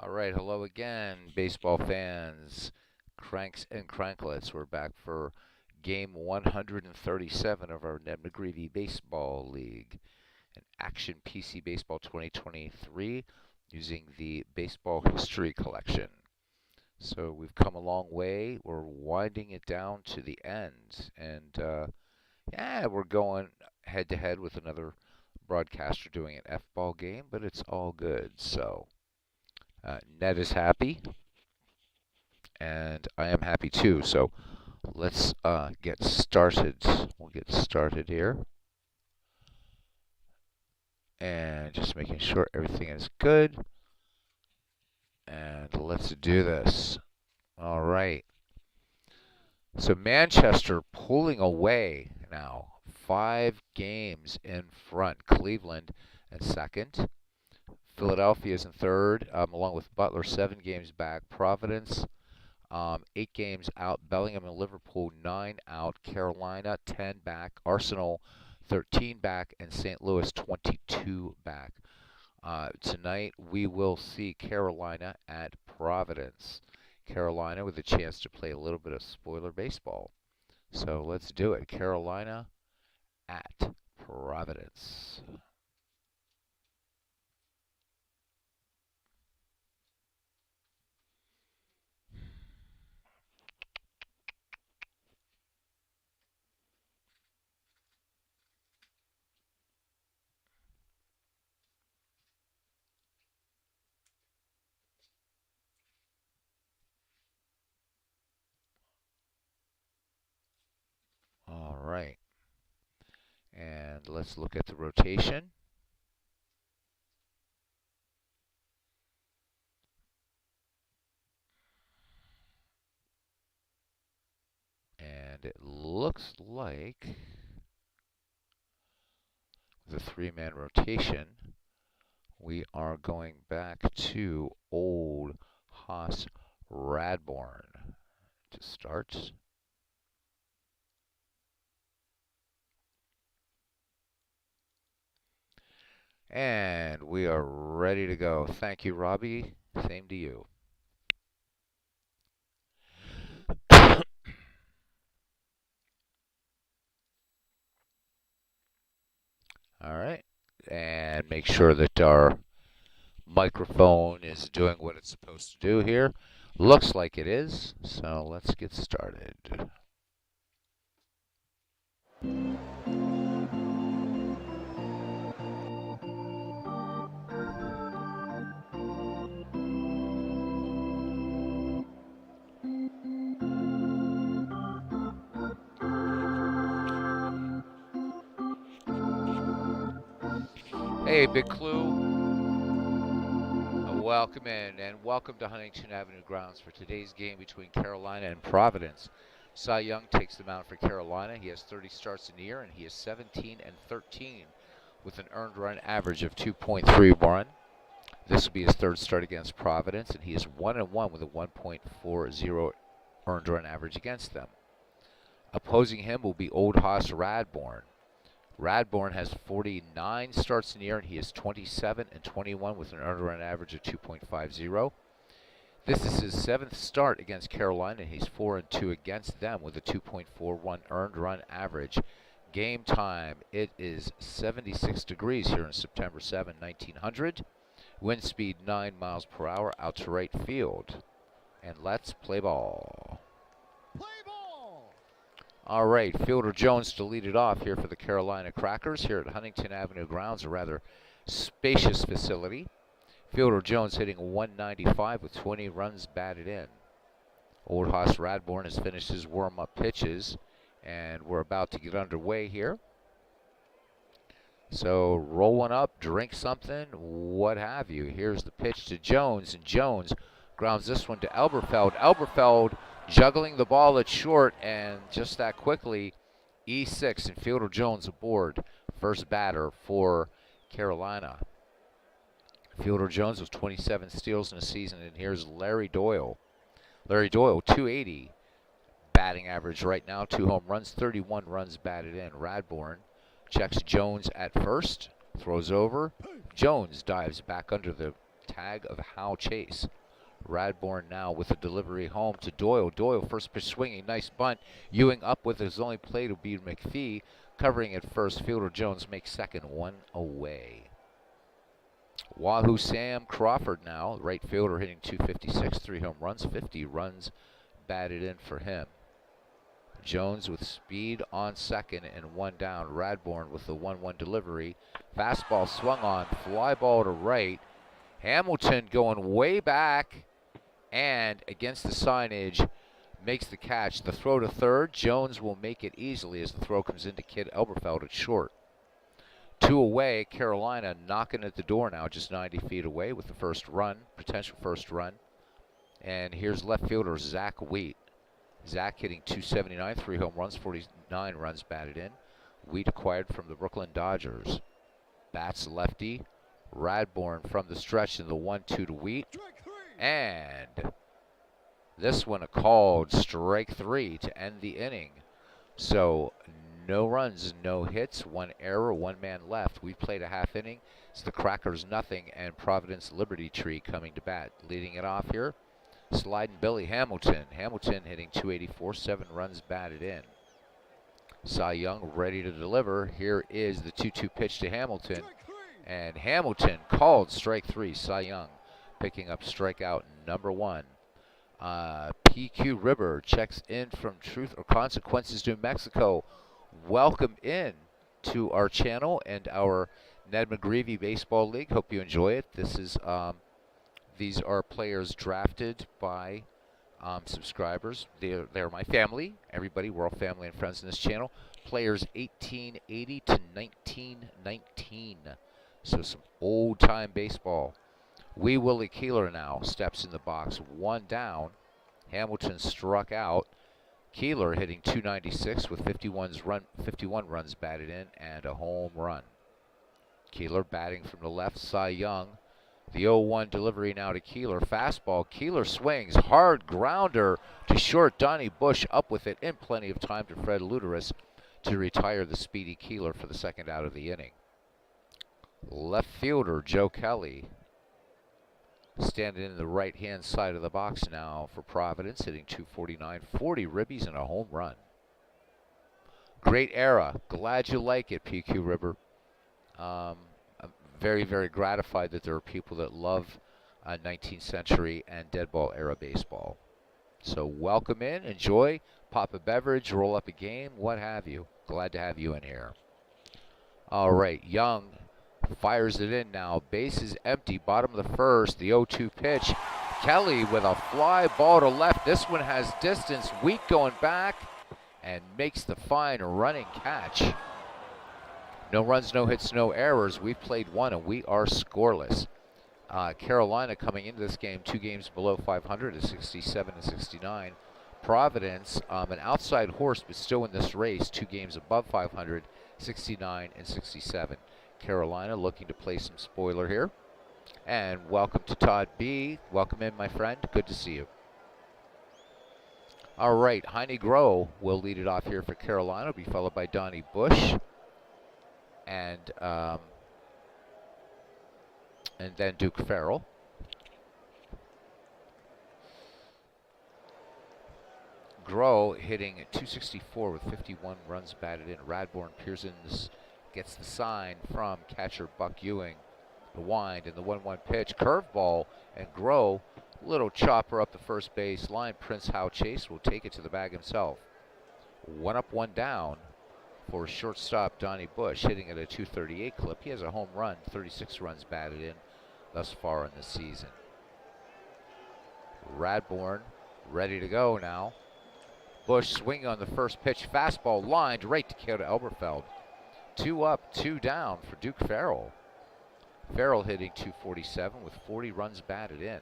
All right, hello again, baseball fans, cranks and cranklets. We're back for game 137 of our McGreevy Baseball League, an Action PC Baseball 2023 using the Baseball History Collection. So we've come a long way. We're winding it down to the end, and yeah, we're going head to head with another broadcaster doing an F-ball game, but it's all good. So. Ned is happy, and I am happy too. So let's get started. We'll get started here. And just making sure everything is good. And let's do this. All right. So Manchester pulling away now. 5 games in front. Cleveland in second. Philadelphia is in third, along with Butler, 7 games back. Providence, 8 games out. Bellingham and Liverpool, 9 out. Carolina, 10 back. Arsenal, 13 back. And St. Louis, 22 back. Tonight, we will see Carolina at Providence. Carolina with a chance to play a little bit of spoiler baseball. So let's do it. Carolina at Providence. All right. And let's look at the rotation. And it looks like the 3-man rotation, we are going back to old Haas Radborn to start. And we are ready to go. Thank you, Robbie. Same to you. All right. And make sure that our microphone is doing what it's supposed to do here. Looks like it is. So let's get started. Hey, Big Clue. Welcome in, and welcome to Huntington Avenue grounds for today's game between Carolina and Providence. Cy Young takes the mound for Carolina. He has 30 starts in the year, and he is 17-13 with an earned run average of 2.31. This will be his 3rd start against Providence, and he is 1-1 with a 1.40 earned run average against them. Opposing him will be Old Haas Radborn. Radborn has 49 starts in the year, and he is 27-21 with an earned run average of 2.50. This is his 7th start against Carolina, and he's 4-2 against them with a 2.41 earned run average. Game time, it is 76 degrees here on September 7, 1900. Wind speed 9 miles per hour out to right field. And let's play ball. All right, Fielder Jones to lead it off here for the Carolina Crackers here at Huntington Avenue grounds, a rather spacious facility. Fielder Jones hitting 195 with 20 runs batted in. Old Haas Radborn has finished his warm-up pitches, and we're about to get underway here. So roll one up, drink something, what have you. Here's the pitch to Jones, and Jones grounds this one to Elberfeld. Elberfeld juggling the ball at short, and just that quickly, E6 and Fielder Jones aboard, first batter for Carolina. Fielder Jones with 27 steals in a season, and here's Larry Doyle. Larry Doyle, 280 batting average right now, 2 home runs, 31 runs batted in. Radborn checks Jones at first, throws over. Jones dives back under the Tag of Hal Chase. Radbourn now with a delivery home to Doyle. Doyle first pitch swinging, nice bunt. Ewing up with his only play to be McPhee. Covering at first, fielder Jones makes second, 1 away. Wahoo Sam Crawford now, right fielder, hitting .256, 3 home runs, 50 runs batted in for him. Jones with speed on second and 1 down. Radbourn with the 1-1 delivery. Fastball swung on, fly ball to right. Hamilton going way back and against the signage makes the catch. The throw to third. Jones will make it easily as the throw comes into Kid Elberfeld at short. 2 away. Carolina knocking at the door now, just 90 feet away with the first run, potential first run. And here's left fielder Zach Wheat. Zach hitting .279, 3 home runs, 49 runs batted in. Wheat acquired from the Brooklyn Dodgers. Bats lefty. Radbourn from the stretch in the 1-2 to Wheat. And this one a called strike 3 to end the inning. So no runs, no hits, 1 error, 1 man left. We played a half inning. It's the Crackers nothing and Providence Liberty Tree coming to bat. Leading it off here, sliding Billy Hamilton. Hamilton hitting .284, 7 runs batted in. Cy Young ready to deliver. Here is the 2-2 pitch to Hamilton. And Hamilton called strike 3. Cy Young picking up strikeout number 1. PQ River checks in from Truth or Consequences, New Mexico. Welcome in to our channel and our Ned McGreevy Baseball League. Hope you enjoy it. This is these are players drafted by subscribers. They're my family. Everybody, we're all family and friends in this channel. Players 1880 to 1919. So some old-time baseball. Wee Willie Keeler now steps in the box. 1 down. Hamilton struck out. Keeler hitting .296 with 51 runs batted in and a home run. Keeler batting from the left. Cy Young. The 0-1 delivery now to Keeler. Fastball. Keeler swings. Hard grounder to short. Donnie Bush up with it in plenty of time to Fred Luteris to retire the speedy Keeler for the second out of the inning. Left fielder Joe Kelly standing in the right-hand side of the box now for Providence, hitting .249, 40 ribbies and a home run. Great era. Glad you like it, PQ River. I'm very, very gratified that there are people that love 19th century and dead ball era baseball. So welcome in, enjoy, pop a beverage, roll up a game, what have you. Glad to have you in here. All right, Young fires it in now. Base is empty. Bottom of the first. The 0-2 pitch. Kelly with a fly ball to left. This one has distance. Wheat going back and makes the fine running catch. No runs, no hits, no errors. We've played 1 and we are scoreless. Carolina coming into this game 2 games below 500 is 67 and 69. Providence, an outside horse, but still in this race, 2 games above 500, 69 and 67. Carolina looking to play some spoiler here. And welcome to Todd B. Welcome in, my friend. Good to see you. All right, Heine Groh will lead it off here for Carolina. Will be followed by Donnie Bush. And then Duke Farrell. Groh hitting at .264 with 51 runs batted in. Radbourn Pearsons gets the sign from catcher Buck Ewing. The wind and the 1-1 pitch. Curveball and Groh. Little chopper up the first base line. Prince Hal Chase will take it to the bag himself. 1 up, 1 down for shortstop Donnie Bush, hitting at a .238 clip. He has a home run, 36 runs batted in thus far in the season. Radbourn ready to go now. Bush swinging on the first pitch. Fastball lined right to Kid Elberfeld. 2 up, 2 down for Duke Farrell. Farrell hitting .247 with 40 runs batted in.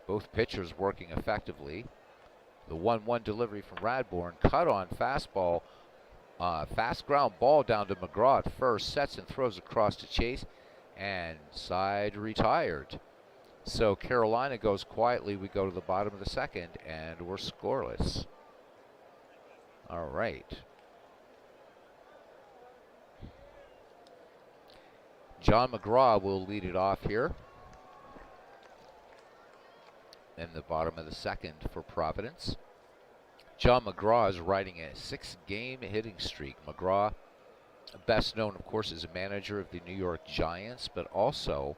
Both pitchers working effectively. The 1-1 delivery from Radbourn. Cut on fastball. Fast ground ball down to McGraw at first. Sets and throws across to Chase. And side retired. So Carolina goes quietly. We go to the bottom of the second. And we're scoreless. All right. John McGraw will lead it off here. in the bottom of the second for Providence. John McGraw is riding a 6-game hitting streak. McGraw, best known, of course, as a manager of the New York Giants, but also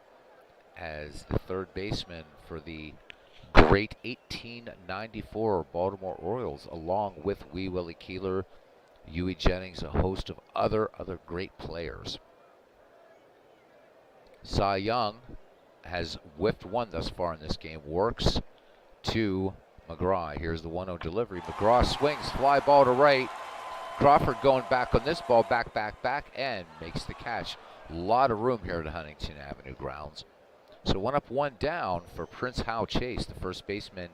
as the third baseman for the great 1894 Baltimore Orioles, along with Wee Willie Keeler, Huey Jennings, a host of other great players. Cy Young has whiffed one thus far in this game. Works to McGraw. Here's the 1-0 delivery. McGraw swings, fly ball to right. Crawford going back on this ball, back, and makes the catch. A lot of room here at Huntington Avenue grounds. So 1 up, 1 down for Prince Hal Chase, the first baseman,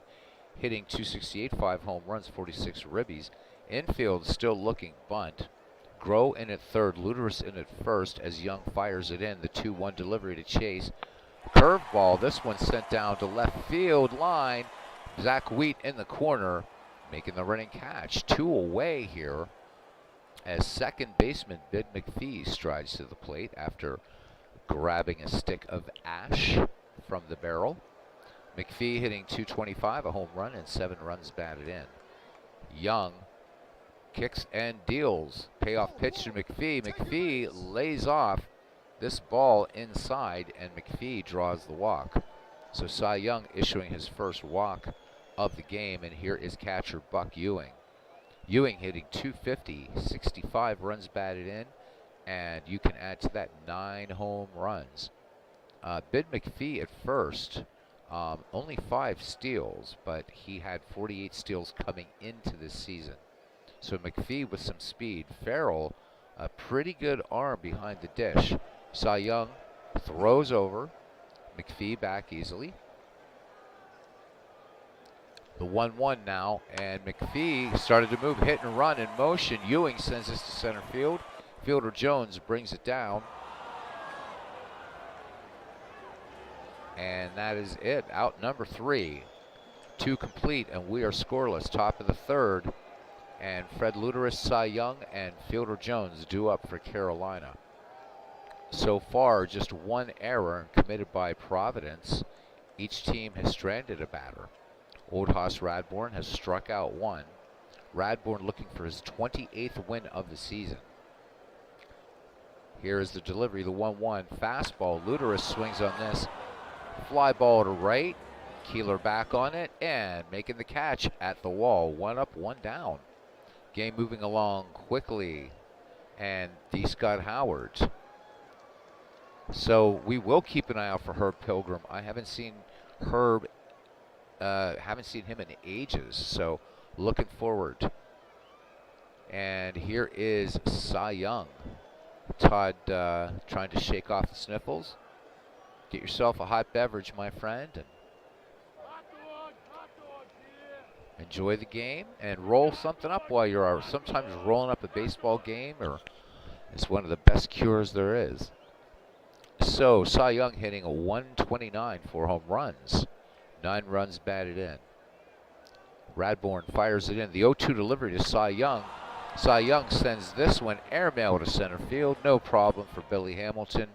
hitting .268, 5 home runs, 46 ribbies. Infield still looking bunt. Groh in at third, Luderus in at first as Young fires it in. The 2-1 delivery to Chase. Curveball, this one sent down to left field line. Zach Wheat in the corner, making the running catch. 2 away here as second baseman Bid McPhee strides to the plate after grabbing a stick of ash from the barrel. McPhee hitting .225, a home run, and 7 runs batted in. Young kicks and deals. Payoff pitch to McPhee. McPhee lays off this ball inside, and McPhee draws the walk. So Cy Young issuing his first walk of the game, and here is catcher Buck Ewing. Ewing hitting .250, 65 runs batted in, and you can add to that 9 home runs. Bid McPhee at first, only 5 steals, but he had 48 steals coming into this season. So McPhee with some speed. Farrell, a pretty good arm behind the dish. Cy Young throws over. McPhee back easily. The 1-1 now, and McPhee started to move, hit and run in motion. Ewing sends this to center field. Fielder Jones brings it down. And that is it. Out number 3. 2 complete, and we are scoreless. Top of the third. And Fred Luderus, Cy Young, and Fielder Jones due up for Carolina. So far, just 1 error committed by Providence. Each team has stranded a batter. Old Hoss Radbourn has struck out 1. Radbourn looking for his 28th win of the season. Here is the delivery, the 1-1 fastball. Luderus swings on this. Fly ball to right. Keeler back on it and making the catch at the wall. 1 up, 1 down. Game moving along quickly. And D. Scott Howard. So we will keep an eye out for Herb Pilgrim. I haven't seen Herb, haven't seen him in ages. So looking forward. And here is Cy Young. Todd trying to shake off the sniffles. Get yourself a hot beverage, my friend, and enjoy the game and roll something up while you're sometimes rolling up a baseball game is one of the best cures there is. So Cy Young hitting a 129 for home runs, 9 runs batted in. Radbourn fires it in. The 0-2 delivery to Cy Young. Cy Young sends this one airmail to center field. No problem for Billy Hamilton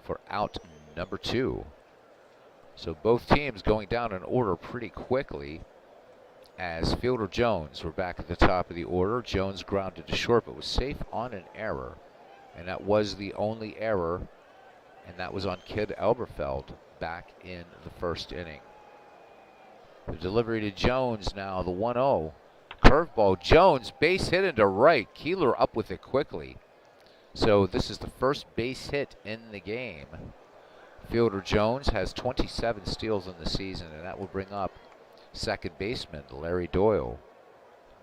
for out number 2. So both teams going down in order pretty quickly as Fielder Jones, we're back at the top of the order. Jones grounded to short but was safe on an error. And that was the only error, and that was on Kid Elberfeld back in the first inning. The delivery to Jones now, the 1-0. Curveball, Jones, base hit into right. Keeler up with it quickly. So this is the first base hit in the game. Fielder Jones has 27 steals in the season, and that will bring up second baseman Larry Doyle.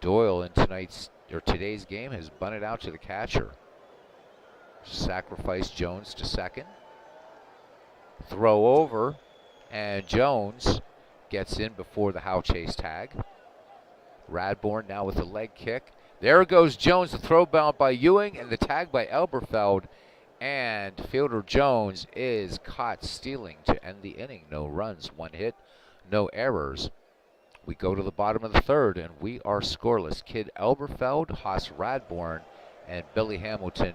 Doyle in today's game has bunted out to the catcher. Sacrifice Jones to second. Throw over, and Jones gets in before the Howe Chase tag. Radbourn now with a leg kick. There goes Jones, the throw bound by Ewing, and the tag by Elberfeld. And Fielder Jones is caught stealing to end the inning. No runs, 1 hit, no errors. We go to the bottom of the third, and we are scoreless. Kid Elberfeld, Hoss Radbourn, and Billy Hamilton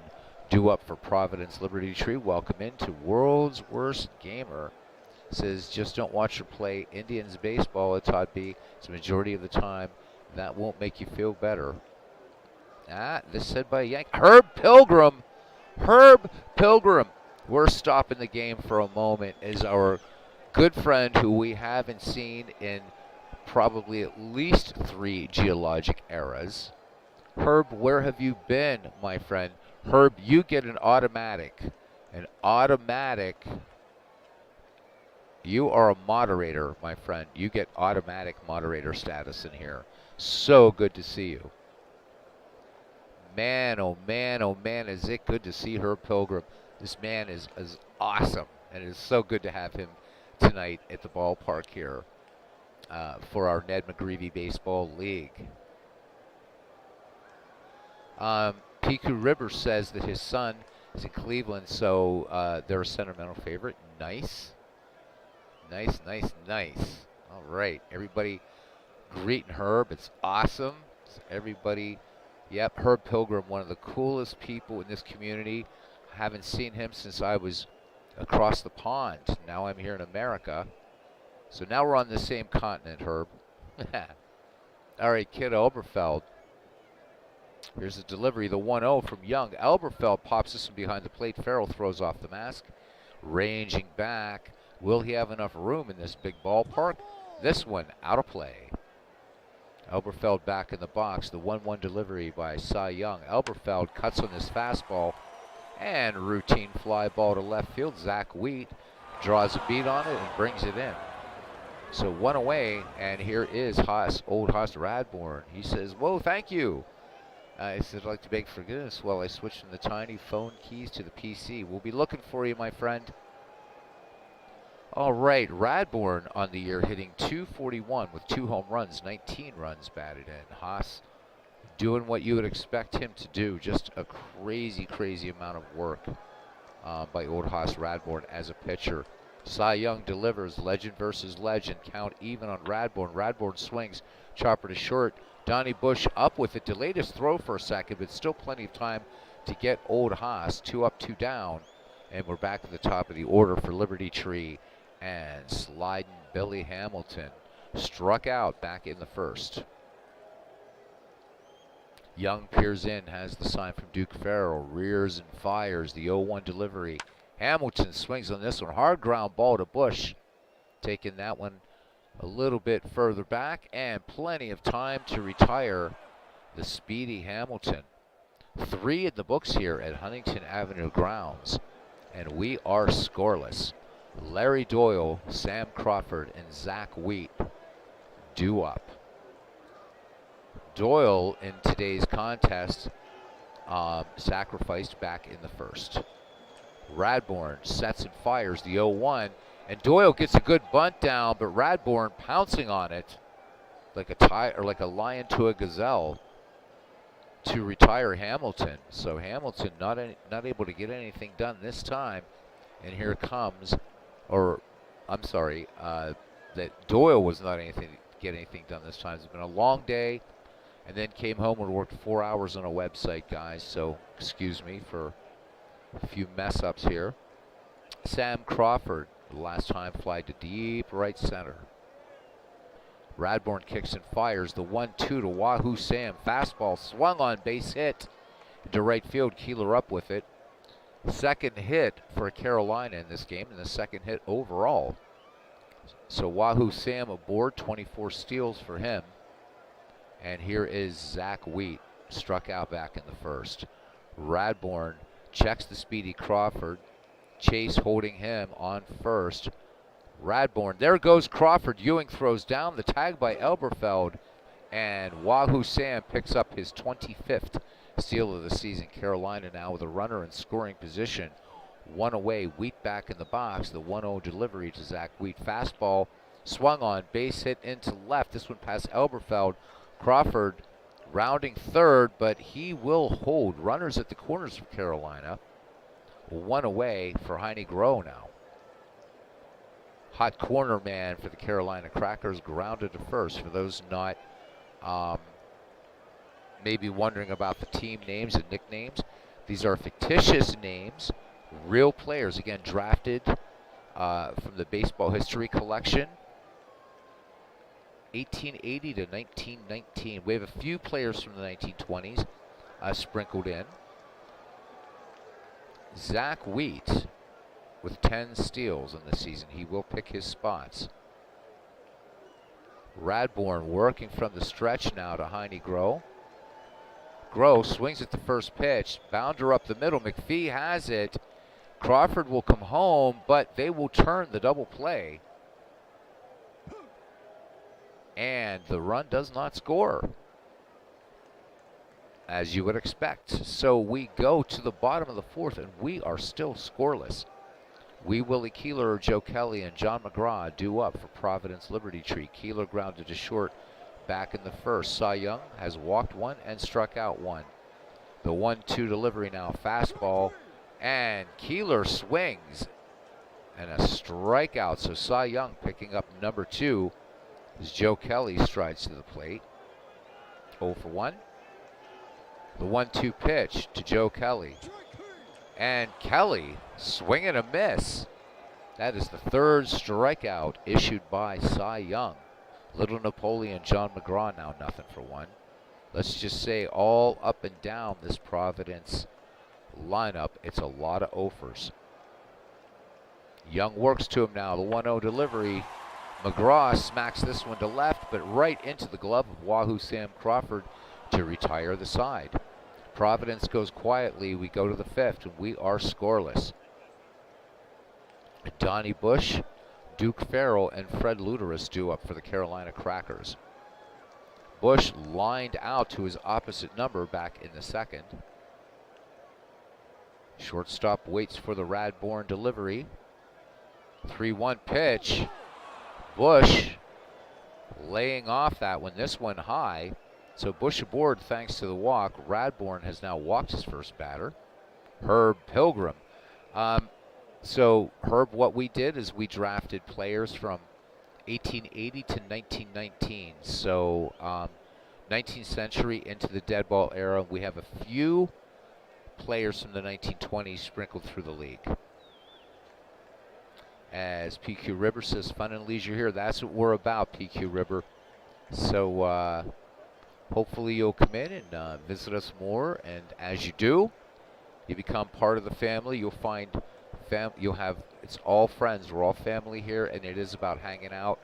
due up for Providence Liberty Tree. Welcome into World's Worst Gamer Says, just don't watch her play Indians baseball at Todd B. It's the majority of the time. That won't make you feel better. This said by Yank. Herb Pilgrim. Herb Pilgrim. We're stopping the game for a moment as our good friend who we haven't seen in probably at least 3 geologic eras. Herb, where have you been, my friend? Herb, you get an automatic. An automatic. You are a moderator, my friend. You get automatic moderator status in here. So good to see you. Man, oh man, oh man, is it good to see Herb Pilgrim. This man is awesome, and it is so good to have him tonight at the ballpark here for our Ned McGreevy Baseball League. Piku Rivers says that his son is in Cleveland, so they're a sentimental favorite. Nice. Nice, nice, nice. All right, everybody greeting Herb. It's awesome. So everybody, yep, Herb Pilgrim, one of the coolest people in this community. I haven't seen him since I was across the pond. Now I'm here in America. So now we're on the same continent, Herb. All right, Kid Elberfeld. Here's the delivery, the 1-0 from Young. Elberfeld pops this one behind the plate. Farrell throws off the mask. Ranging back. Will he have enough room in this big ballpark? This one out of play. Elberfeld back in the box. The 1-1 delivery by Cy Young. Elberfeld cuts on this fastball. And routine fly ball to left field. Zach Wheat draws a beat on it and brings it in. So 1 away, and here is old Haas Radborn. He says, whoa, thank you. He said, I'd like to beg forgiveness while I switch from the tiny phone keys to the PC. We'll be looking for you, my friend. All right, Radborn on the year hitting .241 with 2 home runs, 19 runs batted in. Haas doing what you would expect him to do. Just a crazy, crazy amount of work by old Haas Radborn as a pitcher. Cy Young delivers, legend versus legend. Count even on Radborn. Radborn swings, chopper to short. Donnie Bush up with it. Delayed his throw for a second, but still plenty of time to get old Haas. 2 up, 2 down. And we're back at the top of the order for Liberty Tree. And sliding Billy Hamilton struck out back in the first. Young peers in, has the sign from Duke Farrell. Rears and fires the 0-1 delivery. Hamilton swings on this one. Hard ground ball to Bush. Taking that one a little bit further back, and plenty of time to retire the speedy Hamilton. 3 in the books here at Huntington Avenue grounds, and we are scoreless. Larry Doyle, Sam Crawford, and Zach Wheat due up. Doyle in today's contest sacrificed back in the first. Radborn sets and fires the 0-1, and Doyle gets a good bunt down, but Radborn pouncing on it like a lion to a gazelle to retire Hamilton. So Hamilton not able to get anything done this time, and here comes, that Doyle was not get anything done this time. It's been a long day, and then came home and worked 4 hours on a website, guys. So excuse me for a few mess ups here. Sam Crawford, the last time, fly to deep right center. Radborn kicks and fires the 1-2 to Wahoo Sam. Fastball swung on, base hit into right field. Keeler up with it. Second hit for Carolina in this game, and the second hit overall. So Wahoo Sam aboard, 24 steals for him. And here is Zach Wheat, struck out back in the first. Radborn checks the speedy Crawford. Chase holding him on first. Radborn, there goes Crawford. Ewing throws down, the tag by Elberfeld, and Wahoo Sam picks up his 25th steal of the season. Carolina now with a runner in scoring position. 1 away, Wheat back in the box. The 1-0 delivery to Zach Wheat. Fastball swung on, base hit into left. This one past Elberfeld. Crawford rounding third, but he will hold. Runners at the corners for Carolina. 1 away for Heine Groh now. Hot corner man for the Carolina Crackers, grounded to first. For those not maybe wondering about the team names and nicknames, these are fictitious names, real players, again, drafted from the Baseball History Collection, 1880 to 1919. We have a few players from the 1920s sprinkled in. Zach Wheat with 10 steals in the season. He will pick his spots. Radbourn working from the stretch now to Heine Groh. Groh swings at the first pitch. Bounder up the middle. McPhee has it. Crawford will come home, but they will turn the double play. And the run does not score, as you would expect. So we go to the bottom of the fourth, and we are still scoreless. Willie Keeler, Joe Kelly, and John McGraw due up for Providence Liberty Tree. Keeler grounded to short back in the first. Cy Young has walked one and struck out one. The 1-2 delivery now, fastball, and Keeler swings, and a strikeout. So Cy Young picking up number 2 as Joe Kelly strides to the plate. 0 for 1. The 1-2 pitch to Joe Kelly. And Kelly swing and a miss. That is the third strikeout issued by Cy Young. Little Napoleon, John McGraw now 0 for 1. Let's just say all up and down this Providence lineup, it's a lot of offers. Young works to him now. The 1-0 delivery. McGraw smacks this one to left, but right into the glove of Wahoo Sam Crawford to retire the side. Providence goes quietly. We go to the fifth, and we are scoreless. Donnie Bush, Duke Farrell, and Fred Luteris due up for the Carolina Crackers. Bush lined out to his opposite number back in the second. Shortstop waits for the Radbourn delivery. 3-1 pitch. Bush laying off that one. This one high. So Bush aboard thanks to the walk. Radbourn has now walked his first batter, Herb Pilgrim. So Herb, what we did is we drafted players from 1880 to 1919. So 19th century into the dead ball era. We have a few players from the 1920s sprinkled through the league. As PQ Ribber says, fun and leisure here. That's what we're about, PQ Ribber. So hopefully you'll come in and visit us more. And as you do, you become part of the family. You'll find you'll have, it's all friends. We're all family here, and it is about hanging out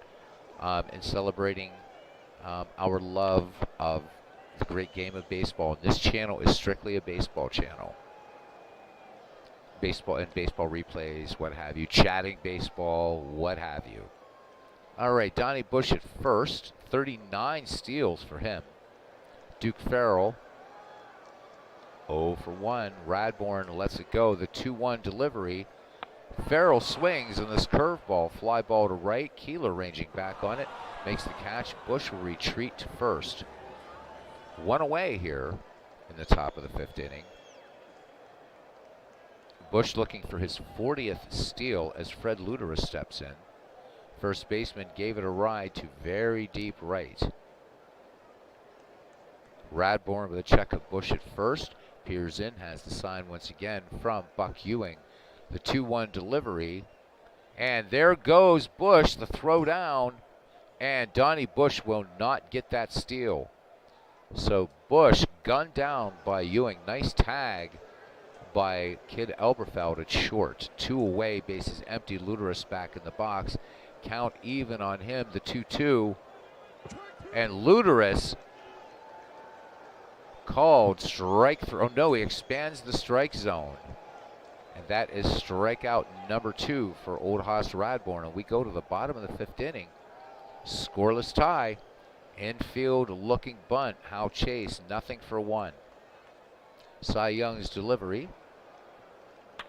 and celebrating our love of the great game of baseball. And this channel is strictly a baseball channel. Baseball and baseball replays, what have you, chatting baseball, what have you. All right, Donnie Bush at first, 39 steals for him. Duke Farrell, 0 for 1. Radbourn lets it go. The 2-1 delivery. Farrell swings on this curveball, fly ball to right. Keeler ranging back on it, makes the catch. Bush will retreat to first. One away here in the top of the fifth inning. Bush looking for his 40th steal as Fred Luteris steps in. First baseman gave it a ride to very deep right. Radbourn with a check of Bush at first. Peers in, has the sign once again from Buck Ewing. The 2-1 delivery. And there goes Bush, the throw down. And Donnie Bush will not get that steal. So Bush gunned down by Ewing. Nice tag by Kid Elberfeld at short. 2 away, bases empty. Luteris back in the box. Count even on him, the 2-2. And Luteris called strike through. Oh no, he expands the strike zone. And that is strikeout number 2 for Old Hoss Radbourn. And we go to the bottom of the fifth inning. Scoreless tie. Infield looking bunt. Hal Chase, 0 for 1. Cy Young's delivery.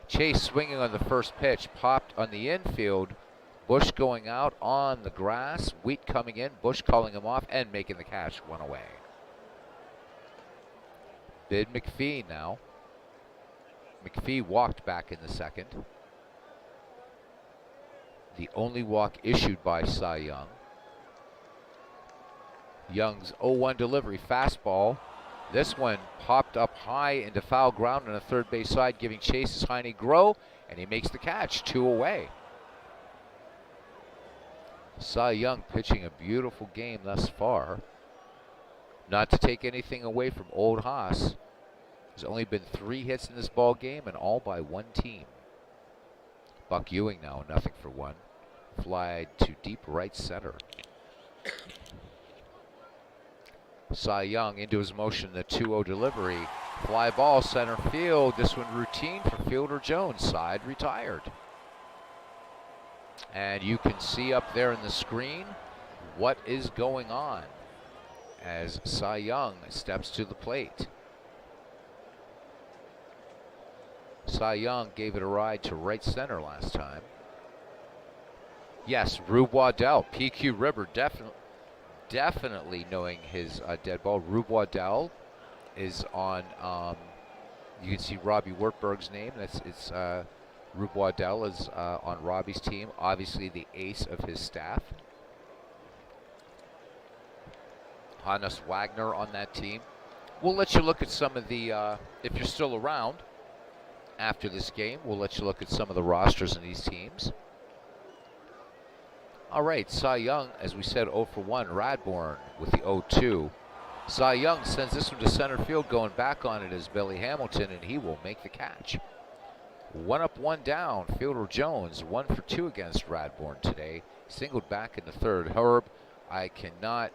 Chase swinging on the first pitch, popped on the infield. Bush going out on the grass. Wheat coming in. Bush calling him off and making the catch. 1 away. Bid McPhee now. McPhee walked back in the second. The only walk issued by Cy Young. Young's 0-1 delivery, fastball. This one popped up high into foul ground on the third base side, giving Chase his Heine Groh, and he makes the catch. 2 away. Cy Young pitching a beautiful game thus far. Not to take anything away from Old Haas. There's only been 3 hits in this ball game, and all by one team. Buck Ewing now, 0-for-1. Fly to deep right center. Cy Young into his motion, the 2-0 delivery. Fly ball, center field. This one routine for fielder Jones. Side retired. And you can see up there in the screen what is going on as Cy Young steps to the plate. Cy Young gave it a ride to right center last time. Yes, Rube Waddell, PQ River, definitely knowing his dead ball. Rube Waddell is on, you can see Robbie Wertberg's name. It's Rube Waddell is on Robbie's team, obviously the ace of his staff. Hannes Wagner on that team. We'll let you look at some of the, if you're still around after this game, we'll let you look at some of the rosters in these teams. All right, Cy Young, as we said, 0-for-1. Radbourn with the 0-2. Cy Young sends this one to center field. Going back on it is Billy Hamilton, and he will make the catch. 1 up, 1 down. Fielder Jones, 1-for-2 against Radbourn today. Singled back in the third. Herb, I cannot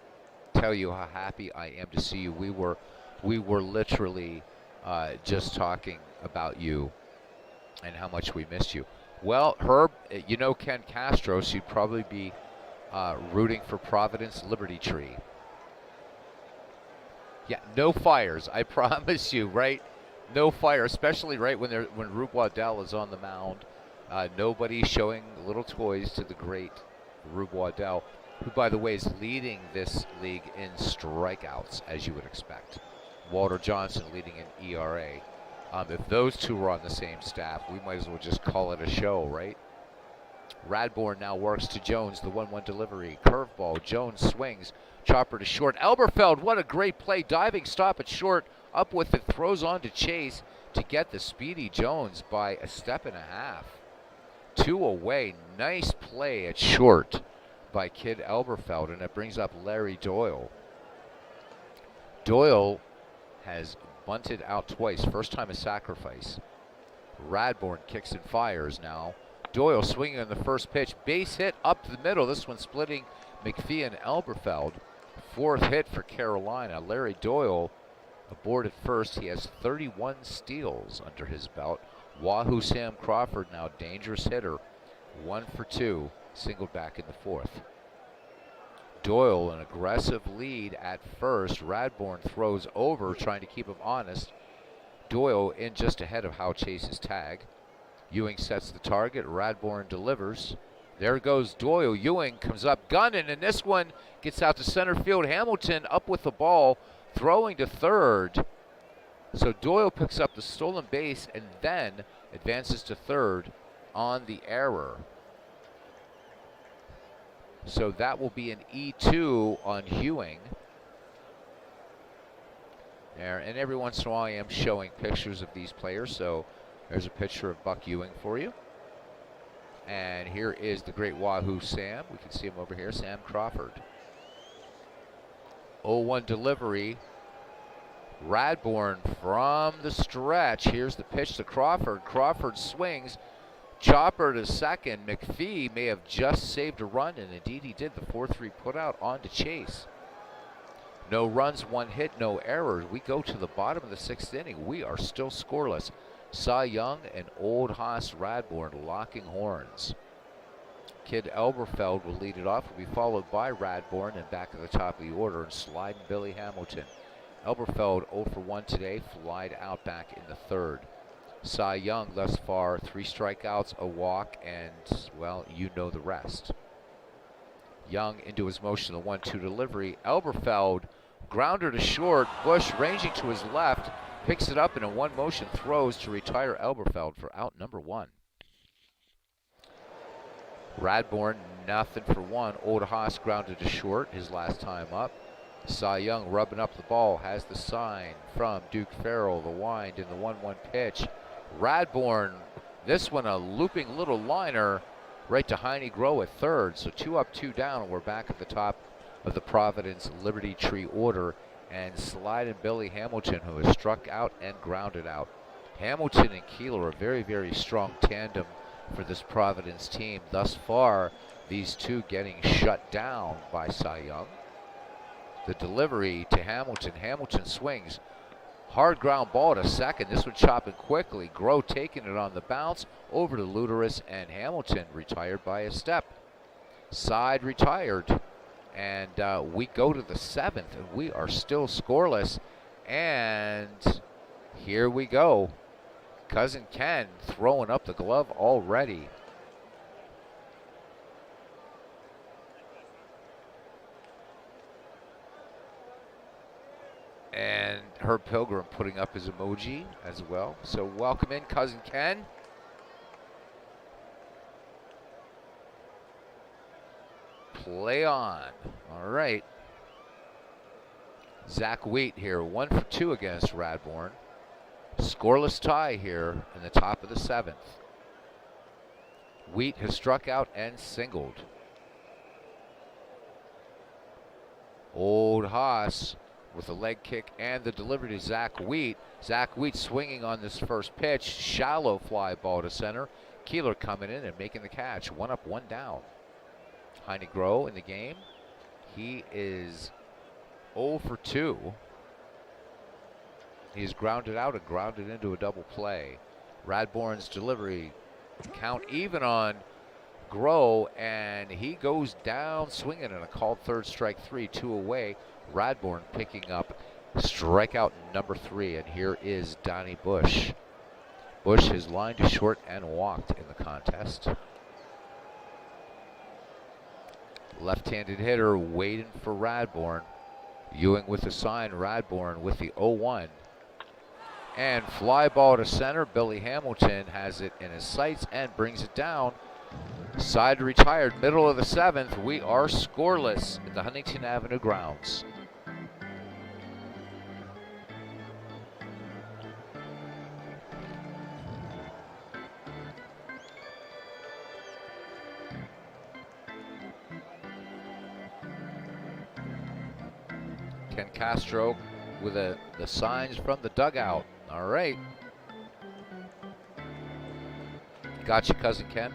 tell you how happy I am to see you. We were literally just talking about you and how much we missed you. Well, Herb, you know Ken Castro, so you'd probably be rooting for Providence Liberty Tree. Yeah, no fires, I promise you, right? No fire, especially right when Rube Waddell is on the mound. Nobody showing little toys to the great Rube Waddell, who, by the way, is leading this league in strikeouts, as you would expect. Walter Johnson leading in ERA. If those two were on the same staff, we might as well just call it a show, right? Radbourn now works to Jones, the 1-1 delivery. Curveball, Jones swings. Chopper to short. Elberfeld, what a great play. Diving stop at short. Up with it, throws on to Chase to get the speedy Jones by a step and a half. 2 away. Nice play at short by Kid Elberfeld, and it brings up Larry Doyle. Doyle has bunted out twice. First time a sacrifice. Radbourn kicks and fires now. Doyle swinging on the first pitch. Base hit up the middle. This one splitting McPhee and Elberfeld. 4th hit for Carolina. Larry Doyle aboard at first. He has 31 steals under his belt. Wahoo Sam Crawford now dangerous hitter. 1-for-2. Singled back in the 4th. Doyle an aggressive lead at first. Radbourn throws over trying to keep him honest. Doyle in just ahead of Hal Chase's tag. Ewing sets the target. Radbourn delivers. There goes Doyle. Ewing comes up gunning, and this one gets out to center field. Hamilton up with the ball, throwing to third. So Doyle picks up the stolen base and then advances to third on the error. So that will be an E2 on Ewing. There, and every once in a while I am showing pictures of these players. So there's a picture of Buck Ewing for you. And here is the great Wahoo Sam. We can see him over here, Sam Crawford. 0-1 delivery. Radbourn from the stretch. Here's the pitch to Crawford. Crawford swings. Chopper to second. McPhee may have just saved a run, and indeed he did. The 4-3 put out on to Chase. No runs, 1 hit, no errors. We go to the bottom of the 6th inning. We are still scoreless. Cy Young and Old Haas Radbourn locking horns. Kid Elberfeld will lead it off. Will be followed by Radbourn and back at the top of the order and sliding Billy Hamilton. Elberfeld 0-for-1 today, flied out back in the 3rd. Cy Young thus far, 3 strikeouts, a walk, and, well, you know the rest. Young into his motion, the 1-2 delivery. Elberfeld, grounder to short. Bush ranging to his left, picks it up and in one motion throws to retire Elberfeld for out number 1. Radbourn, 0-for-1. Old Haas grounded to short his last time up. Cy Young rubbing up the ball, has the sign from Duke Farrell, the wind in the 1-1 pitch. Radbourn, this one a looping little liner, right to Heine Grow at third. So 2 up, 2 down. We're back at the top of the Providence Liberty Tree order. And Slide and Billy Hamilton, who has struck out and grounded out. Hamilton and Keeler, a very, very strong tandem for this Providence team. Thus far, these two getting shut down by Cy Young. The delivery to Hamilton. Hamilton swings. Hard ground ball to second. This one chopping quickly. Grow taking it on the bounce over to Luderus, and Hamilton retired by a step. Side retired. And we go to the 7th, and we are still scoreless. And here we go. Cousin Ken throwing up the glove already. And Herb Pilgrim putting up his emoji as well. So welcome in, Cousin Ken. Play on. All right. Zach Wheat here, 1 for 2 against Radbourne. Scoreless tie here in the top of the 7th. Wheat has struck out and singled. Old Haas with the leg kick and the delivery to Zach Wheat. Zach Wheat swinging on this first pitch. Shallow fly ball to center. Keeler coming in and making the catch. 1 up, 1 down. Heine Grow in the game. He is 0 for 2. He's grounded out and grounded into a double play. Radbourne's delivery, count even on Grow, and he goes down swinging in a called third strike 3, 2 away. Radbourne picking up strikeout number 3, and here is Donnie Bush. Bush has lined to short and walked in the contest. Left-handed hitter waiting for Radbourne. Ewing with the sign, Radbourne with the 0-1. And fly ball to center. Billy Hamilton has it in his sights and brings it down. Side retired, middle of the 7th. We are scoreless at the Huntington Avenue grounds. Ken Castro with the signs from the dugout. All right. Gotcha, Cousin Ken.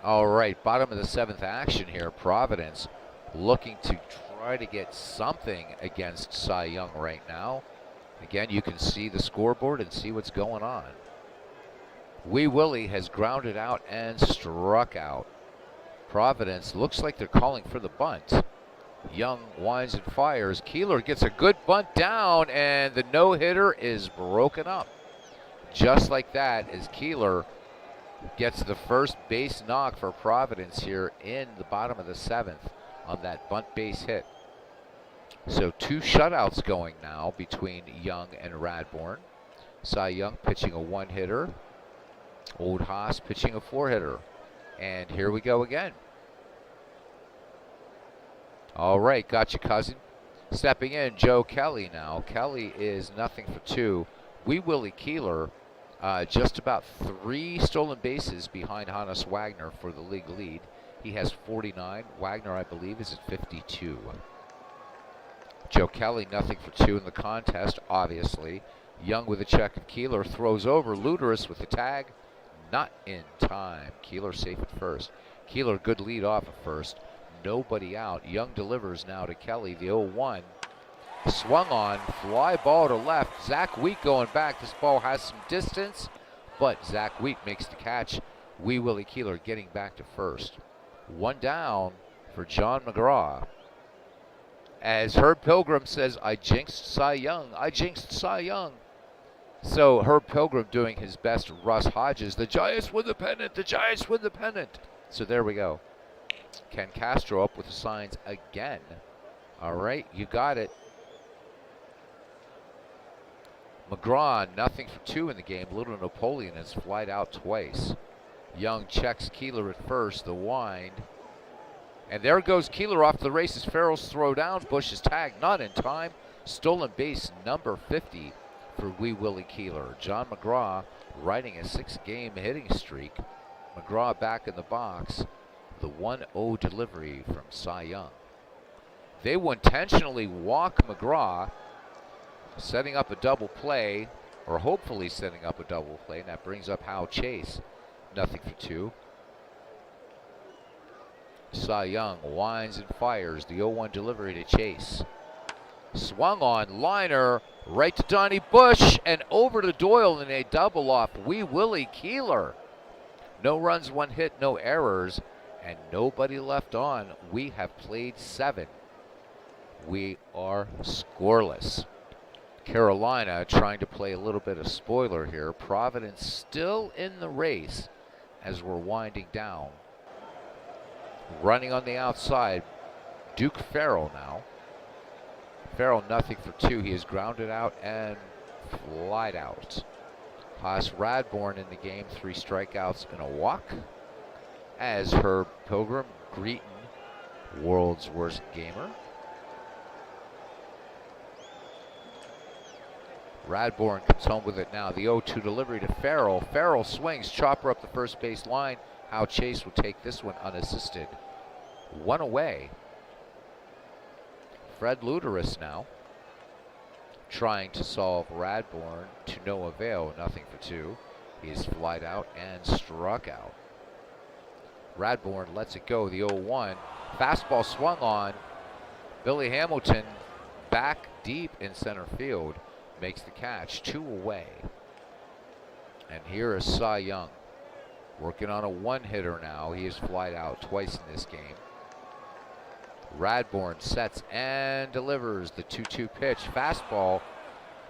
All right, bottom of the 7th action here. Providence looking to try to get something against Cy Young right now. Again, you can see the scoreboard and see what's going on. Wee Willie has grounded out and struck out. Providence looks like they're calling for the bunt. Young winds and fires. Keeler gets a good bunt down, and the no-hitter is broken up. Just like that, as Keeler gets the first base knock for Providence here in the bottom of the 7th on that bunt base hit. So 2 shutouts going now between Young and Radbourne. Cy Young pitching a 1-hitter. Old Haas pitching a 4-hitter. And here we go again. All right, gotcha, Cousin. Stepping in, Joe Kelly now. Kelly is 0 for 2. Wee Willie Keeler just about 3 stolen bases behind Hannes Wagner for the league lead. He has 49. Wagner, I believe, is at 52. Joe Kelly, 0 for 2 in the contest, obviously. Young with a check of Keeler, throws over. Luderus with the tag. Not in time. Keeler safe at first. Keeler, good lead off at first. Nobody out. Young delivers now to Kelly, the 0-1. Swung on, fly ball to left. Zach Wheat going back. This ball has some distance, but Zach Wheat makes the catch. Wee Willie Keeler getting back to first. 1 down for John McGraw. As Herb Pilgrim says, I jinxed Cy Young. I jinxed Cy Young. So Herb Pilgrim doing his best Russ Hodges. The Giants win the pennant. The Giants win the pennant. So there we go. Ken Castro up with the signs again. All right, you got it. McGraw, 0 for 2 in the game. Little Napoleon has flied out twice. Young checks Keeler at first, the wind. And there goes Keeler off the races. Farrell's throw down. Bush's tag, not in time. Stolen base number 50 for Wee Willie Keeler. John McGraw riding a 6-game hitting streak. McGraw back in the box. The 1-0 delivery from Cy Young. They will intentionally walk McGraw, setting up a double play, or hopefully setting up a double play, and that brings up Hal Chase. Nothing for 2. Cy Young winds and fires the 0-1 delivery to Chase. Swung on, liner, right to Donnie Bush, and over to Doyle in a double off Wee Willie Keeler. No runs, 1 hit, no errors, and nobody left on. We have played 7. We are scoreless. Carolina trying to play a little bit of spoiler here. Providence still in the race as we're winding down. Running on the outside, Duke Farrell now. Farrell nothing for 2. He is grounded out and flied out. Haas Radbourne in the game, 3 strikeouts and a walk. As Herb Pilgrim greeting world's worst gamer. Radbourne comes home with it now. The 0-2 delivery to Farrell. Farrell swings, chopper up the first base line. Hal Chase will take this one unassisted. 1 away. Fred Luteris now trying to solve Radbourne to no avail. Nothing for 2. He's flied out and struck out. Radbourne lets it go. The 0-1. Fastball swung on. Billy Hamilton back deep in center field. Makes the catch. 2 away. And here is Cy Young working on a 1-hitter now. He has flied out twice in this game. Radbourne sets and delivers the 2-2 pitch. Fastball.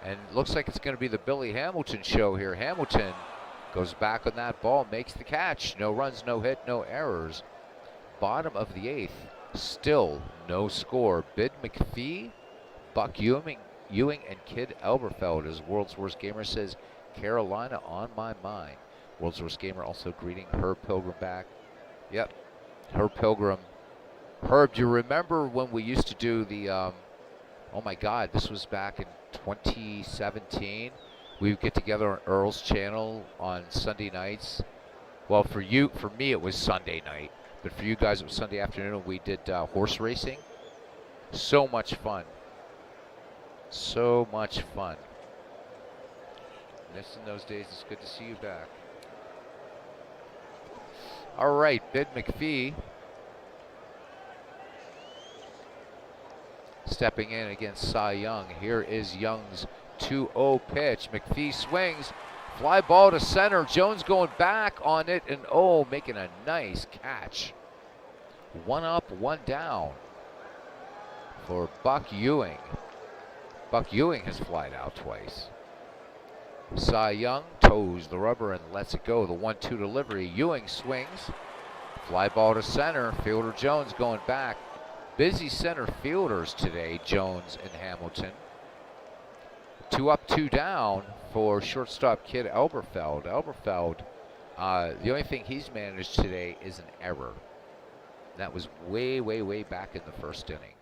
And looks like it's going to be the Billy Hamilton show here. Hamilton goes back on that ball, makes the catch. No runs, no hit, no errors. Bottom of the 8th. Still no score. Bid McPhee, Buck Ewing, and Kid Elberfeld, as World's Worst Gamer says, Carolina on my mind. World's Worst Gamer also greeting Herb Pilgrim back. Yep, Herb Pilgrim. Herb, do you remember when we used to do the, oh my God, this was back in 2017. We would get together on Earl's channel on Sunday nights. Well, for me it was Sunday night, but for you guys it was Sunday afternoon, and we did horse racing. So much fun. So much fun. Missing those days. It's good to see you back. All right, Bid McPhee stepping in against Cy Young. Here is Young's 2-0 pitch. McPhee swings. Fly ball to center. Jones going back on it, and making a nice catch. 1 up, 1 down for Buck Ewing. Buck Ewing has flied out twice. Cy Young toes the rubber and lets it go. The 1-2 delivery. Ewing swings. Fly ball to center. Fielder Jones going back. Busy center fielders today, Jones and Hamilton. 2 up, 2 down for shortstop Kid Elberfeld. Elberfeld, the only thing he's managed today is an error. That was way, way, way back in the first inning.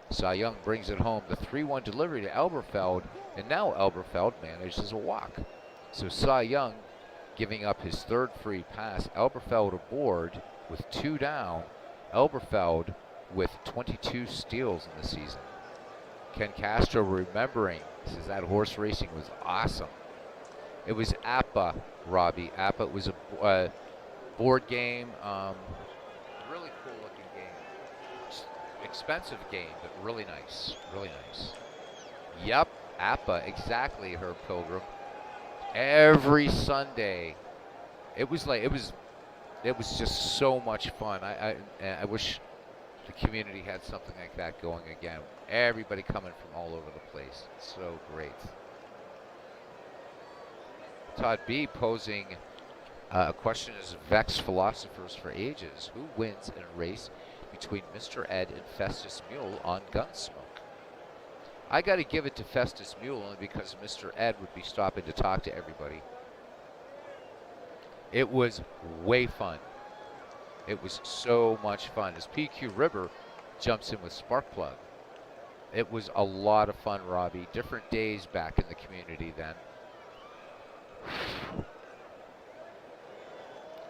Cy Young brings it home. The 3-1 delivery to Elberfeld, and now Elberfeld manages a walk. So Cy Young giving up his 3rd free pass. Elberfeld aboard with 2 down. Elberfeld with 22 steals in the season. Ken Castro remembering, says that horse racing was awesome. It was APA, Robbie. APA was a board game. Really cool looking game. Expensive game, but really nice. Really nice. Yep, APA, exactly, Herb Pilgrim. Every Sunday. It was just so much fun. I wish the community had something like that going again. Everybody coming from all over the place. It's so great. Todd B posing a question as Vex Philosophers for Ages. Who wins in a race between Mr. Ed and Festus Mule on Gunsmoke? I got to give it to Festus Mule only because Mr. Ed would be stopping to talk to everybody. It was way fun. It was so much fun. As PQ River jumps in with Sparkplug. It was a lot of fun, Robbie. Different days back in the community then.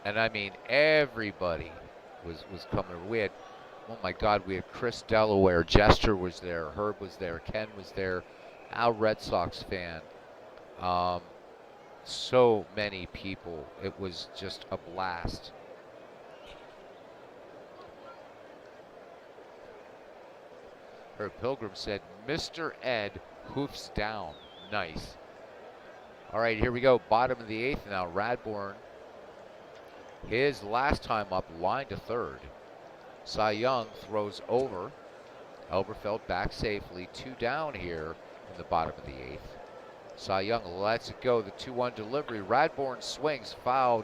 And I mean, everybody was coming. We had, oh my God, we had Chris Delaware, Jester was there, Herb was there, Ken was there, Al Red Sox fan. So many people. It was just a blast. Herb Pilgrim said, Mr. Ed hoofs down. Nice. All right, here we go. Bottom of the 8th now. Radbourn, his last time up, line to third. Cy Young throws over. Elberfeld back safely. 2 down here in the bottom of the 8th. Cy Young lets it go. The 2-1 delivery. Radbourn swings, fouled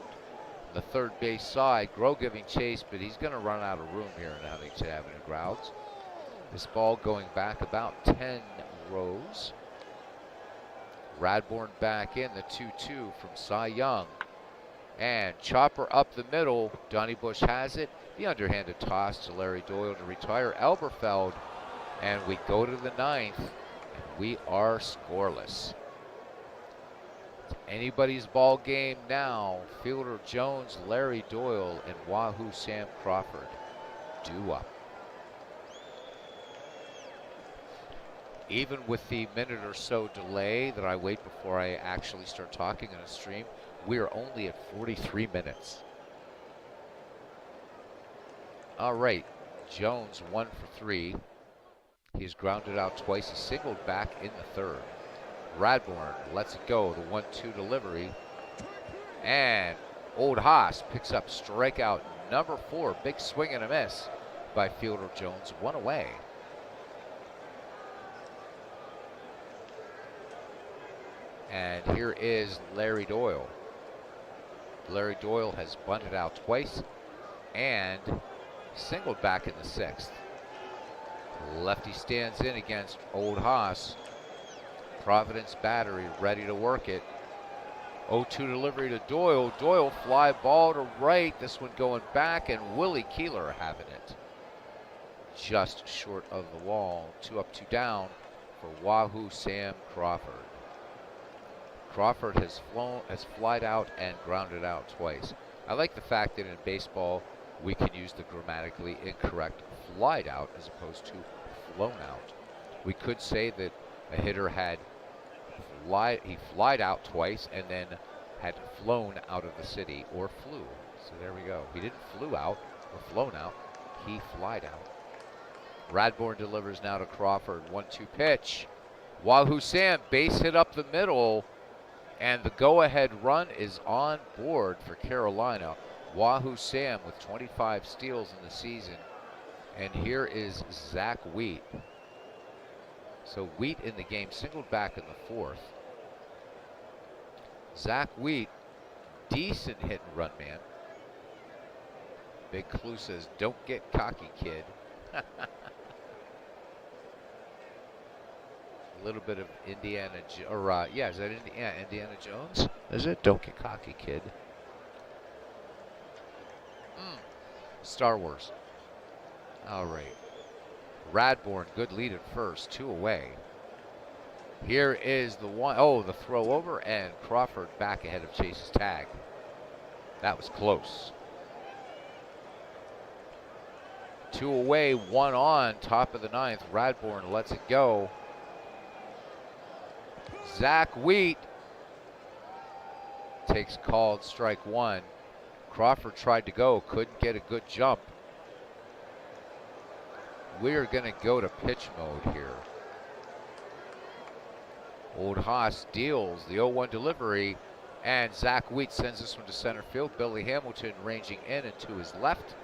the third base side. Groh giving chase, but he's going to run out of room here in Huntington Avenue grounds. This ball going back about 10 rows. Radbourn back in, the 2-2 from Cy Young. And chopper up the middle. Donnie Bush has it. The underhanded toss to Larry Doyle to retire Elberfeld. And we go to the 9th. And we are scoreless. It's anybody's ball game now. Fielder Jones, Larry Doyle, and Wahoo Sam Crawford due up. Even with the minute or so delay that I wait before I actually start talking on a stream, we are only at 43 minutes. All right, Jones 1 for 3. He's grounded out twice. He singled back in the 3rd. Radbourn lets it go, the 1-2 delivery. And Old Haas picks up strikeout number 4. Big swing and a miss by Fielder Jones. 1 away. And here is Larry Doyle. Larry Doyle has bunted out twice and singled back in the 6th. Lefty stands in against Old Haas. Providence battery ready to work it. 0-2 delivery to Doyle. Doyle fly ball to right. This one going back, and Willie Keeler having it. Just short of the wall. 2 up, 2 down for Wahoo Sam Crawford. Crawford has flied out and grounded out twice. I like the fact that in baseball we can use the grammatically incorrect flied out as opposed to flown out. We could say that a hitter had flied out twice and then had flown out of the city, or flew. So there we go. He didn't flew out or flown out. He flied out. Radbourn delivers now to Crawford. 1-2 pitch. Wahoo Sam base hit up the middle. And the go-ahead run is on board for Carolina. Wahoo Sam with 25 steals in the season. And here is Zach Wheat. So Wheat in the game, singled back in the 4th. Zach Wheat, decent hit and run man. Big Clue says, don't get cocky, kid. A little bit of Indiana, yeah, is that Indiana Jones? Is it? Don't get cocky, kid. Star Wars. All right. Radbourn, good lead at first, 2 away. Here is the one, the throw over, and Crawford back ahead of Chase's tag. That was close. 2 away, 1 on, top of the 9th. Radbourn lets it go. Zach Wheat takes called strike 1. Crawford tried to go, couldn't get a good jump. We're going to go to pitch mode here. Old Haas deals the 0-1 delivery, and Zach Wheat sends this one to center field. Billy Hamilton ranging in and to his left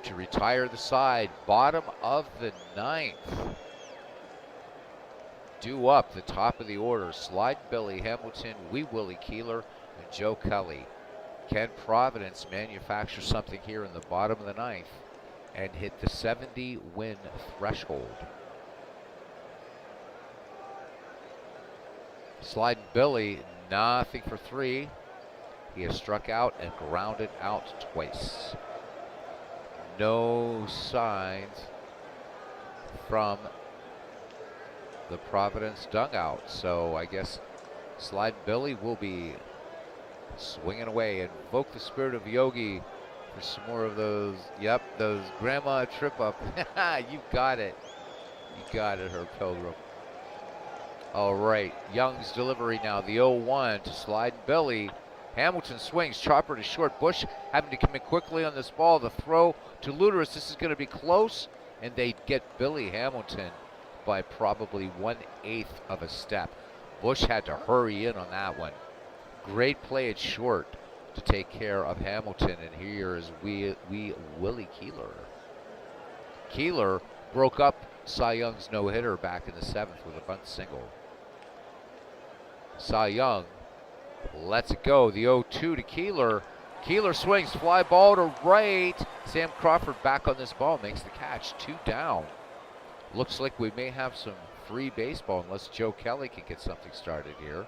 to retire the side. Bottom of the 9th. Due up, the top of the order. Slide Billy Hamilton, Willie Keeler, and Joe Kelly. Can Providence manufacture something here in the bottom of the 9th and hit the 70-win threshold? Sliding Billy, nothing for 3. He has struck out and grounded out twice. No signs from the Providence dugout. So I guess Slide Billy will be swinging away. Invoke the spirit of Yogi for some more of those. Yep, those grandma trip up. You got it. You got it, Herb Pilgrim. All right, Young's delivery now. The 0-1 to Slide Billy. Hamilton swings, chopper to short. Bush having to come in quickly on this ball. The throw to Luderus. This is going to be close, and they get Billy Hamilton by probably 1/8 of a step. Bush had to hurry in on that one. Great play at short to take care of Hamilton, and here is Willie Keeler. Keeler broke up Cy Young's no-hitter back in the 7th with a bunt single. Cy Young lets it go. The 0-2 to Keeler. Keeler swings, fly ball to right. Sam Crawford back on this ball, makes the catch. 2 down. Looks like we may have some free baseball unless Joe Kelly can get something started here.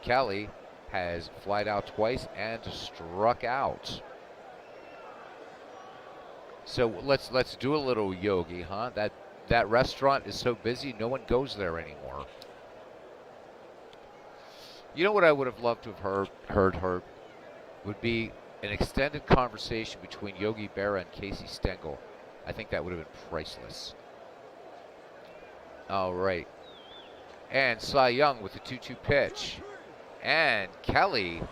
Kelly has flied out twice and struck out. So let's do a little Yogi, huh? That restaurant is so busy, no one goes there anymore. You know what I would have loved to have heard would be an extended conversation between Yogi Berra and Casey Stengel. I think that would have been priceless. All right. And Cy Young with the 2-2 pitch. And Kelly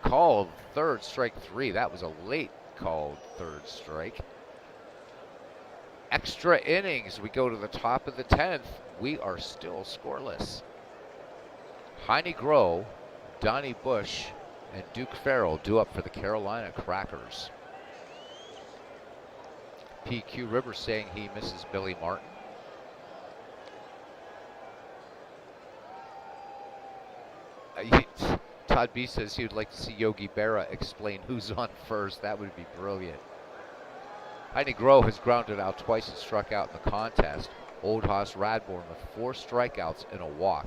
called third, strike 3. That was a late called third strike. Extra innings. We go to the top of the 10th. We are still scoreless. Heine Groh, Donnie Bush, and Duke Farrell due up for the Carolina Crackers. PQ Rivers saying he misses Billy Martin. Todd B says he would like to see Yogi Berra explain who's on first. That would be brilliant. Heine Groh has grounded out twice and struck out in the contest. Oldhouse Radbourn with 4 strikeouts and a walk.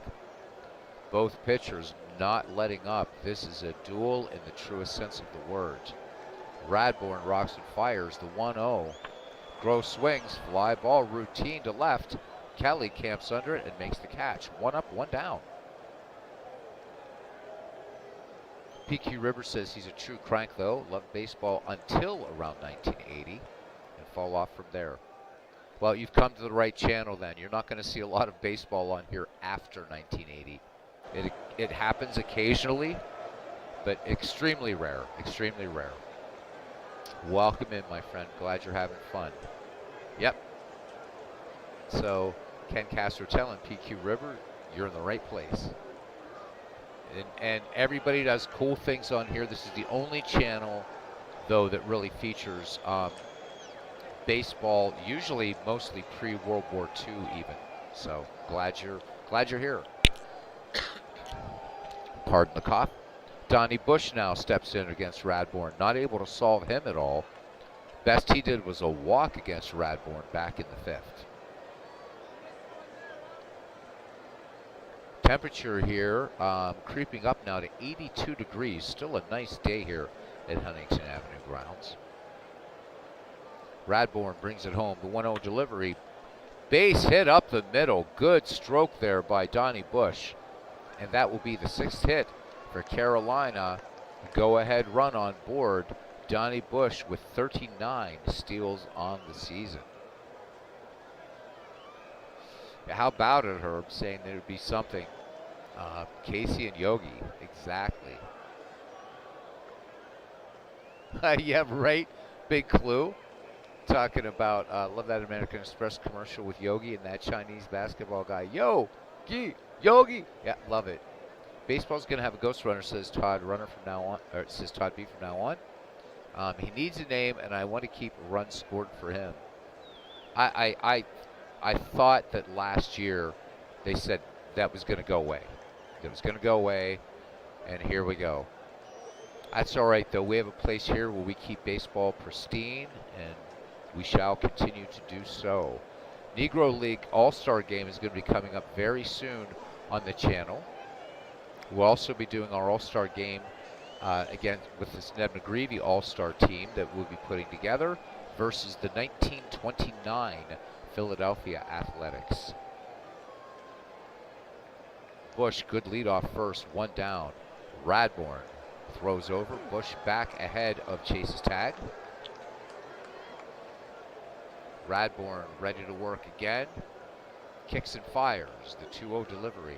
Both pitchers not letting up. This is a duel in the truest sense of the word. Radbourn rocks and fires the 1-0. Groh swings, fly ball routine to left. Kelly camps under it and makes the catch. 1 up, 1 down. PQ Rivers says he's a true crank though. Loved baseball until around 1980 and fall off from there. Well, you've come to the right channel then. You're not going to see a lot of baseball on here after 1980. It happens occasionally, but extremely rare, extremely rare. Welcome in, my friend. Glad you're having fun. Yep. So, Ken Castro telling PQ River, you're in the right place. And everybody does cool things on here. This is the only channel, though, that really features baseball, usually mostly pre-World War II even. So, glad you're here. Pardon the cough. Donnie Bush now steps in against Radbourn. Not able to solve him at all. Best he did was a walk against Radbourn back in the 5th. Temperature here creeping up now to 82 degrees. Still a nice day here at Huntington Avenue grounds. Radbourn brings it home. The 1-0 delivery. Base hit up the middle. Good stroke there by Donnie Bush. And that will be the 6th hit for Carolina. Go-ahead run on board. Donnie Bush with 39 steals on the season. How about it, Herb, saying there would be something? Casey and Yogi, exactly. Yeah, right. Big clue. Talking about, love that American Express commercial with Yogi and that Chinese basketball guy. Yogi. Yeah, love it. Baseball's going to have a ghost runner, says Todd Runner from now on, or says Todd B from now on. He needs a name, and I want to keep runs scored for him. I thought that last year they said that was going to go away. It was going to go away, and here we go. That's all right, though. We have a place here where we keep baseball pristine, and we shall continue to do so. Negro League All-Star Game is going to be coming up very soon on the channel. We'll also be doing our All-Star Game again with this Ned McGreevy All-Star team that we'll be putting together versus the 1929 Philadelphia Athletics. Bush, good leadoff first, one down. Radbourn throws over. Bush back ahead of Chase's tag. Radbourn ready to work again. Kicks and fires. The 2-0 delivery.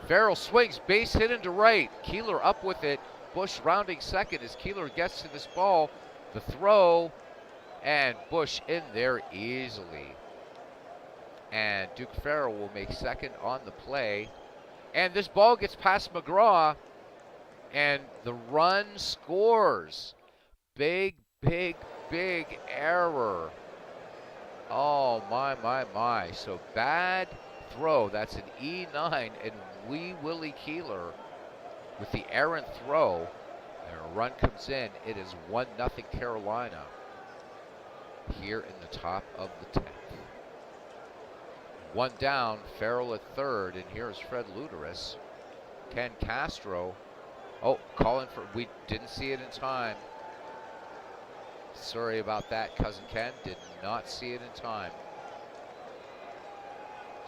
Farrell swings, base hit into right. Keeler up with it. Bush rounding second as Keeler gets to this ball. The throw, and Bush in there easily. And Duke Farrell will make second on the play. And this ball gets past McGraw, and the run scores. Big, big, big error. Oh, my. So bad throw. That's an E9, and Wee Willie Keeler with the errant throw. And a run comes in. It is 1-0 Carolina here in the top of the 10th. One down, Farrell at third, and here's Fred Luderis. Ken Castro. Oh, calling for, we didn't see it in time. Sorry about that, Cousin Ken. Did not see it in time.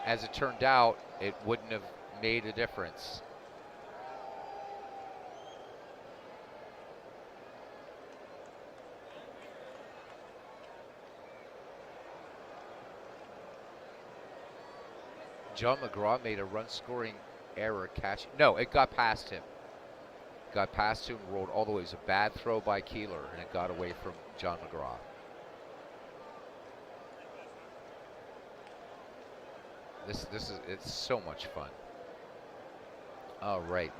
As it turned out, it wouldn't have made a difference. John McGraw made a run-scoring error catch. No, it got past him. Got past him, rolled all the way. It was a bad throw by Keeler, and it got away from John McGraw. It's so much fun. All right,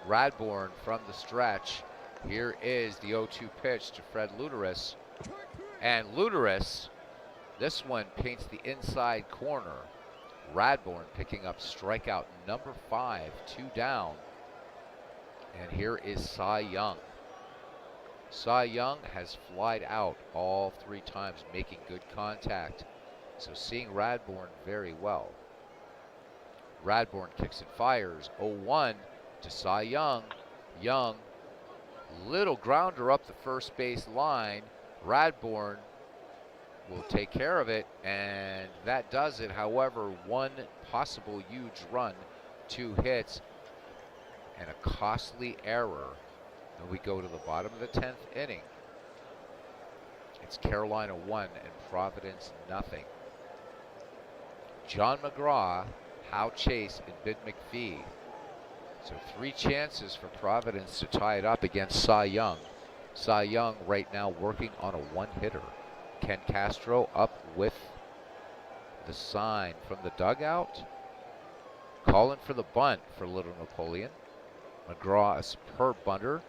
Radbourn from the stretch. Here is the 0-2 pitch to Fred Luderis. And Luderis, this one paints the inside corner. Radbourn picking up strikeout number 5, 2 down. And here is Cy Young. Cy Young has flied out all 3 times, making good contact. So seeing Radbourn very well. Radbourn kicks and fires. 0-1 to Cy Young. Young, little grounder up the first base line. Radbourn will take care of it, and that does it. However, one possible huge run, 2 hits, and a costly error. And we go to the bottom of the 10th inning. It's Carolina 1 and Providence nothing. John McGraw, Hal Chase, and Bid McPhee. So 3 chances for Providence to tie it up against Cy Young. Cy Young right now working on a 1-hitter. Ken Castro up with the sign from the dugout. Calling for the bunt for Little Napoleon. McGraw, a superb bunter.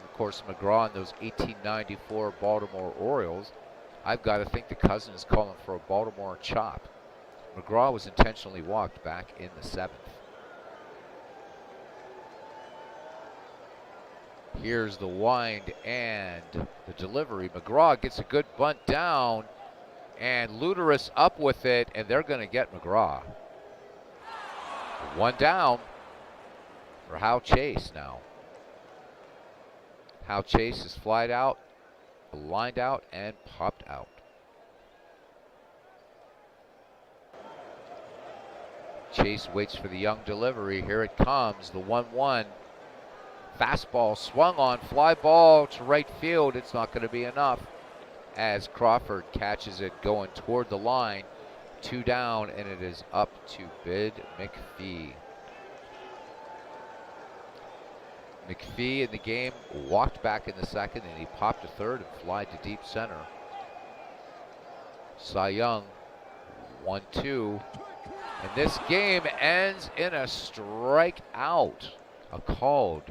Of course, McGraw and those 1894 Baltimore Orioles. I've got to think the cousin is calling for a Baltimore chop. McGraw was intentionally walked back in the 7th. Here's the wind and the delivery. McGraw gets a good bunt down, and Luderis up with it, and they're going to get McGraw. 1 down for Hal Chase now. Hal Chase is flied out, lined out, and popped out. Chase waits for the Young delivery. Here it comes, the 1-1. Fastball swung on, fly ball to right field. It's not going to be enough as Crawford catches it going toward the line. 2 down, and it is up to Bid McPhee. McPhee in the game walked back in the 2nd, and he popped to 3rd and flied to deep center. Cy Young, 1-2. And this game ends in a strikeout, a called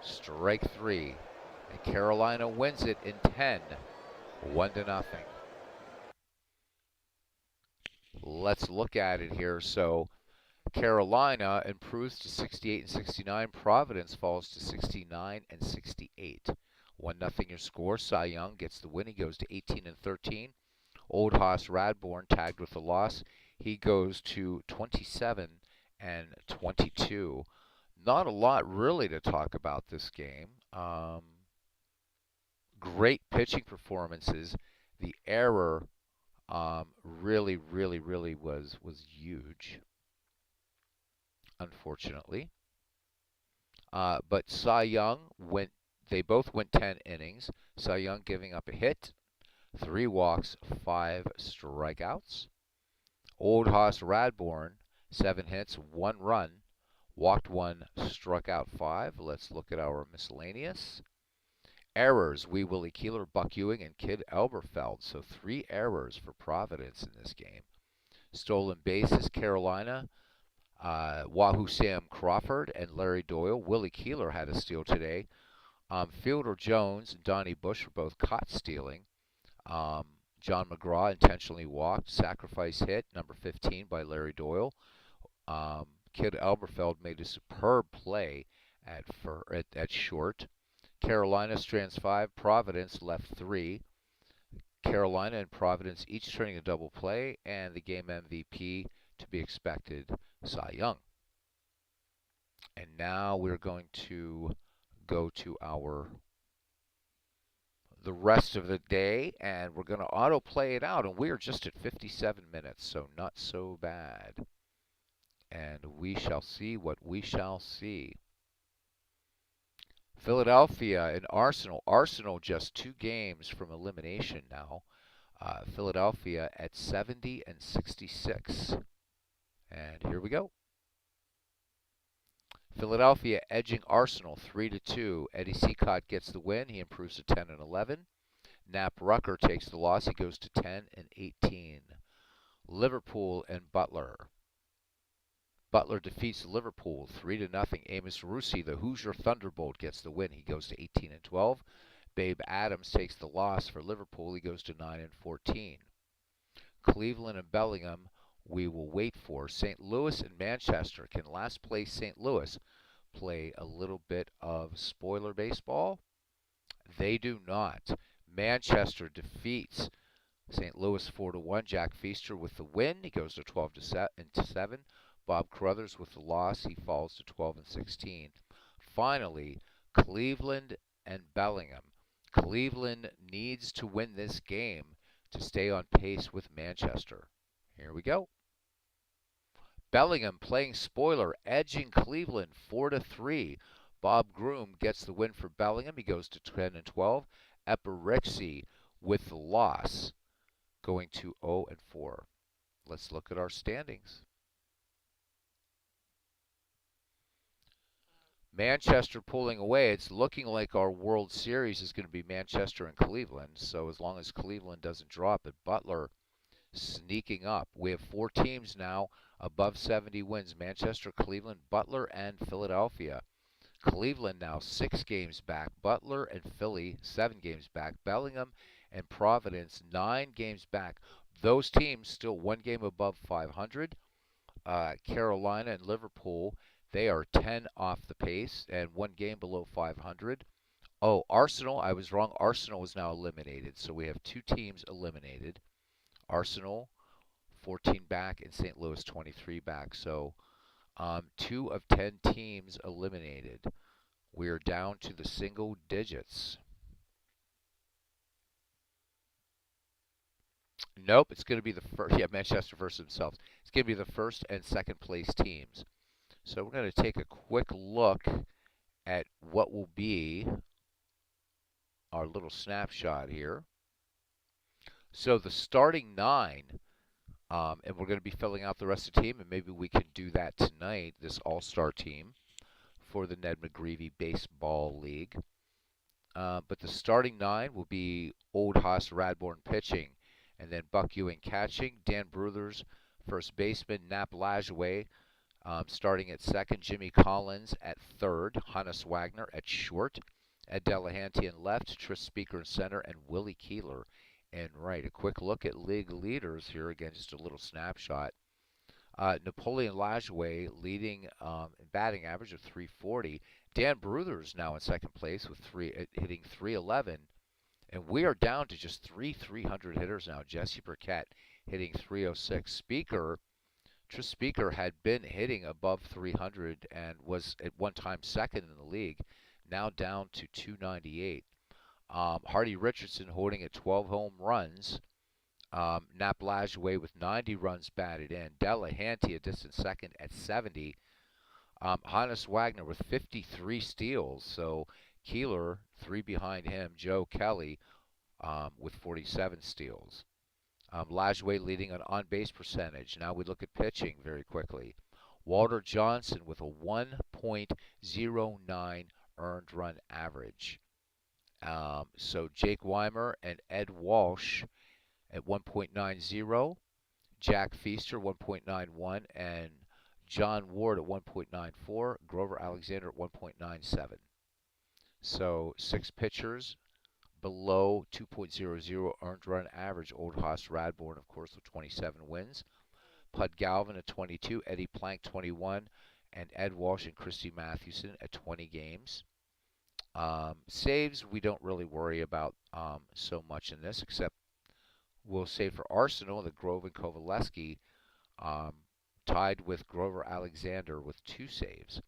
strike 3. And Carolina wins it in 10, 1-0. Let's look at it here. So Carolina improves to 68 and 69. Providence falls to 69 and 68. 1-0 your score. Cy Young gets the win. He goes to 18 and 13. Old Hoss Radbourn tagged with the loss. He goes to 27 and 22. Not a lot really to talk about this game. Great pitching performances. The error Really, really, really was huge, unfortunately. But Cy Young went. They both went 10 innings. Cy Young giving up a hit, 3 walks, 5 strikeouts. Old Hoss Radbourne, 7 hits, 1 run, walked 1, struck out 5. Let's look at our miscellaneous. Errors, Wee Willie Keeler, Buck Ewing, and Kid Elberfeld. So 3 errors for Providence in this game. Stolen bases, Carolina, Wahoo Sam Crawford and Larry Doyle. Willie Keeler had a steal today. Fielder Jones and Donnie Bush were both caught stealing. John McGraw intentionally walked. Sacrifice hit, number 15 by Larry Doyle. Kid Elberfeld made a superb play at short. Carolina strands 5. Providence left 3. Carolina and Providence each turning a double play, and the game MVP to be expected, Cy Young. And now we're going to go to the rest of the day, and we're going to auto play it out, and we are just at 57 minutes, so not so bad. And we shall see what we shall see. Philadelphia and Arsenal. Arsenal just 2 games from elimination now. Philadelphia at 70 and 66. And here we go. Philadelphia edging Arsenal 3-2. Eddie Seacott gets the win. He improves to 10 and 11. Knapp Rucker takes the loss. He goes to 10 and 18. Liverpool and Butler. Butler defeats Liverpool 3-0. Amos Russi, the Hoosier Thunderbolt, gets the win. He goes to 18 and 12. Babe Adams takes the loss for Liverpool. He goes to 9 and 14. Cleveland and Bellingham, we will wait for. St. Louis and Manchester. Can last place St. Louis play a little bit of spoiler baseball? They do not. Manchester defeats St. Louis 4-1. Jack Feaster with the win. He goes to 12 and 7. Bob Carruthers with the loss. He falls to 12 and 16. Finally, Cleveland and Bellingham. Cleveland needs to win this game to stay on pace with Manchester. Here we go. Bellingham playing spoiler, edging Cleveland 4-3. Bob Groom gets the win for Bellingham. He goes to 10 and 12. Eperixi with the loss, going to 0 and 4. Let's look at our standings. Manchester pulling away. It's looking like our World Series is going to be Manchester and Cleveland. So as long as Cleveland doesn't drop it, Butler sneaking up. We have 4 teams now above 70 wins. Manchester, Cleveland, Butler, and Philadelphia. Cleveland now 6 games back. Butler and Philly 7 games back. Bellingham and Providence 9 games back. Those teams still 1 game above 500. Carolina and Liverpool, they are 10 off the pace and 1 game below 500. Oh, Arsenal, I was wrong. Arsenal is now eliminated. So we have 2 teams eliminated. Arsenal 14 back and St. Louis 23 back. So 2 of 10 teams eliminated. We're down to the single digits. Nope, it's going to be the first. Yeah, Manchester versus themselves. It's going to be the first and second place teams. So we're going to take a quick look at what will be our little snapshot here. So the starting 9, and we're going to be filling out the rest of the team, and maybe we can do that tonight, this all-star team for the Ned McGreevy Baseball League. But the starting 9 will be Old Hoss Radbourne pitching, and then Buck Ewing catching, Dan Bruthers first baseman, Nap Lajoie starting at second, Jimmy Collins at third, Hannes Wagner at short, Ed Delahanty in left, Tris Speaker in center, and Willie Keeler in right. A quick look at league leaders here. Again, just a little snapshot. Napoleon Lajoie leading in batting average of 340. Dan Bruthers now in second place with hitting 311. And we are down to just 300 hitters now. Jesse Burkett hitting 306. Tris Speaker had been hitting above 300 and was at one time second in the league. Now down to 298. Hardy Richardson holding at 12 home runs. Nap Lajoie with 90 runs batted in. Delahanty a distant second at 70. Hannes Wagner with 53 steals. So Keeler, 3 behind him. Joe Kelly with 47 steals. Lajoie leading on base percentage. Now we look at pitching very quickly. Walter Johnson with a 1.09 earned run average. So Jake Weimer and Ed Walsh at 1.90, Jack Feaster 1.91, and John Ward at 1.94, Grover Alexander at 1.97. So 6 pitchers below 2.00 earned run average. Old Haas Radbourn, of course, with 27 wins. Pud Galvin at 22, Eddie Plank 21, and Ed Walsh and Christy Mathewson at 20 games. Saves we don't really worry about so much in this, except we'll say for Arsenal that Grove and Kovaleski um, tied with Grover Alexander with 2 saves.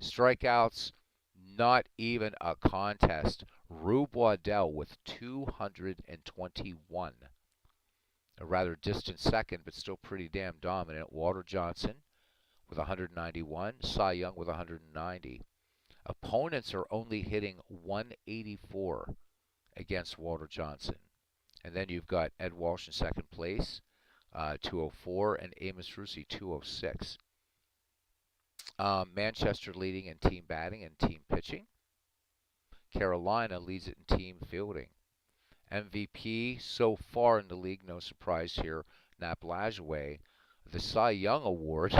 Strikeouts, not even a contest. Rube Waddell with 221. A rather distant second, but still pretty damn dominant. Walter Johnson with 191. Cy Young with 190. Opponents are only hitting 184 against Walter Johnson. And then you've got Ed Walsh in second place, 204, and Amos Russi, 206. Manchester leading in team batting and team pitching. Carolina leads it in team fielding. MVP so far in the league, no surprise here, Nap Lajoie. The Cy Young Award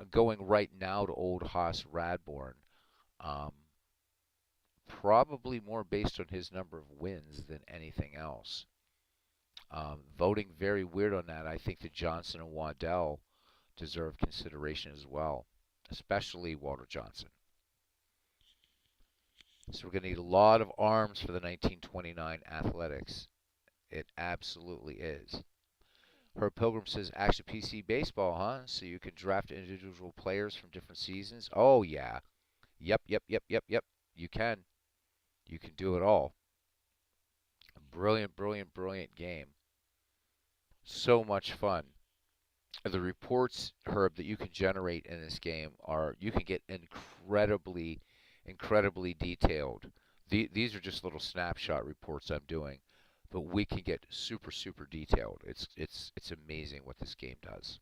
going right now to Old Haas Radbourn. Probably more based on his number of wins than anything else. Voting very weird on that. I think that Johnson and Waddell deserve consideration as well, especially Walter Johnson. So we're going to need a lot of arms for the 1929 Athletics. It absolutely is. Herb Pilgrim says, Action PC Baseball, huh? So you can draft individual players from different seasons? Oh, yeah. Yep. You can. You can do it all. Brilliant game. So much fun. The reports, Herb, that you can generate in this game you can get incredibly detailed. These are just little snapshot reports I'm doing, but we can get super detailed. It's amazing what this game does.